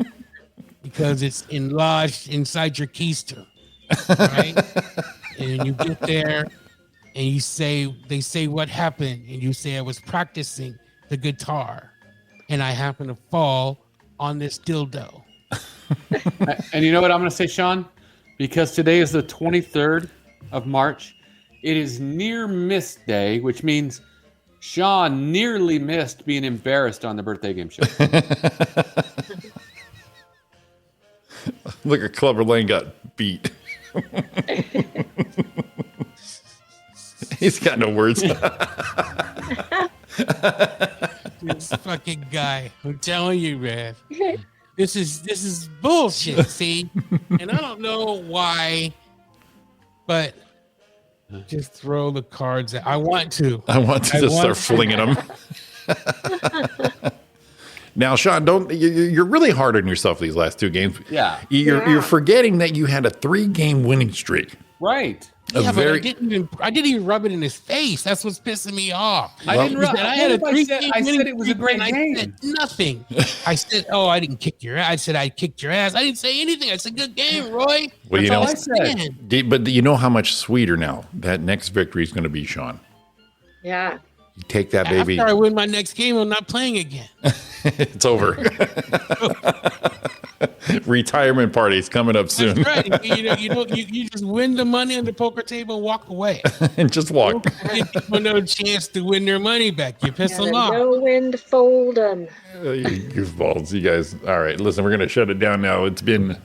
Because it's enlarged inside your keister. Right? And you get there and they say what happened, and you say I was practicing the guitar and I happened to fall on this dildo. And you know what I'm going to say, Sean? Because today is the 23rd of March. It is near miss day, which means Sean nearly missed being embarrassed on the birthday game show. Look at Clubber Lane got beat. He's got no words. This fucking guy. I'm telling you, man. This is bullshit, see? And I don't know why, but just throw the cards out. I want to. I want to just start flinging them. Now, Sean, you're really hard on yourself these last 2 games. Yeah. You're forgetting that you had a 3-game winning streak. Right. Yeah, but I didn't even rub it in his face. That's what's pissing me off. I didn't rub. I had a I said it was a great game. I said nothing. I said, "Oh, I didn't kick your ass." I said, "I kicked your ass." I didn't say anything. I said, "Good game, Roy." Well, you That's know, all I said. but you know how much sweeter now that next victory is going to be, Sean. Yeah. You take that baby. After I win my next game, I'm not playing again. It's over. Retirement party's coming up soon. That's right. You just win the money on the poker table and walk away. And just walk. Give people no chance to win their money back. You piss them off. Know when to fold them. You goofballs, you guys. All right, listen, we're going to shut it down now. It's been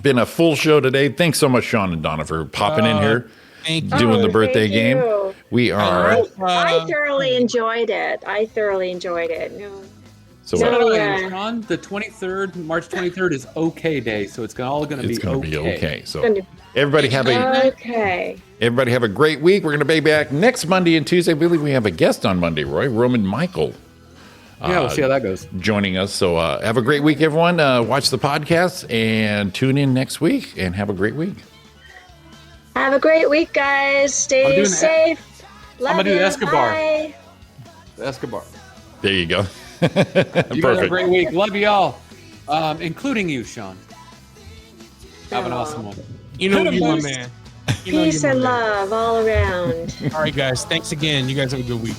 a full show today. Thanks so much, Sean and Donna, for popping in here, Thank you. doing the birthday thank game. you. We are. I thoroughly enjoyed it. No. So No, Sean, the 23rd, March 23rd is okay day, so it's all going to be it's going to be okay. So Gonna- everybody have a Okay. great week. We're going to be back next Monday and Tuesday. I believe we have a guest on Monday, Roy, Roman Michael. Yeah, we'll see how that goes. Joining us. So have a great week, everyone. Watch the podcast and tune in next week and have a great week. Have a great week, guys. Stay safe. I'm going to do the Escobar. Bye. The Escobar. There you go. You guys have a Perfect. great week. Love you all, including you, Sean. Have an awesome one. You know Hit 'em, you my boys. man. Peace and love all around. All right, guys. Thanks again. You guys have a good week.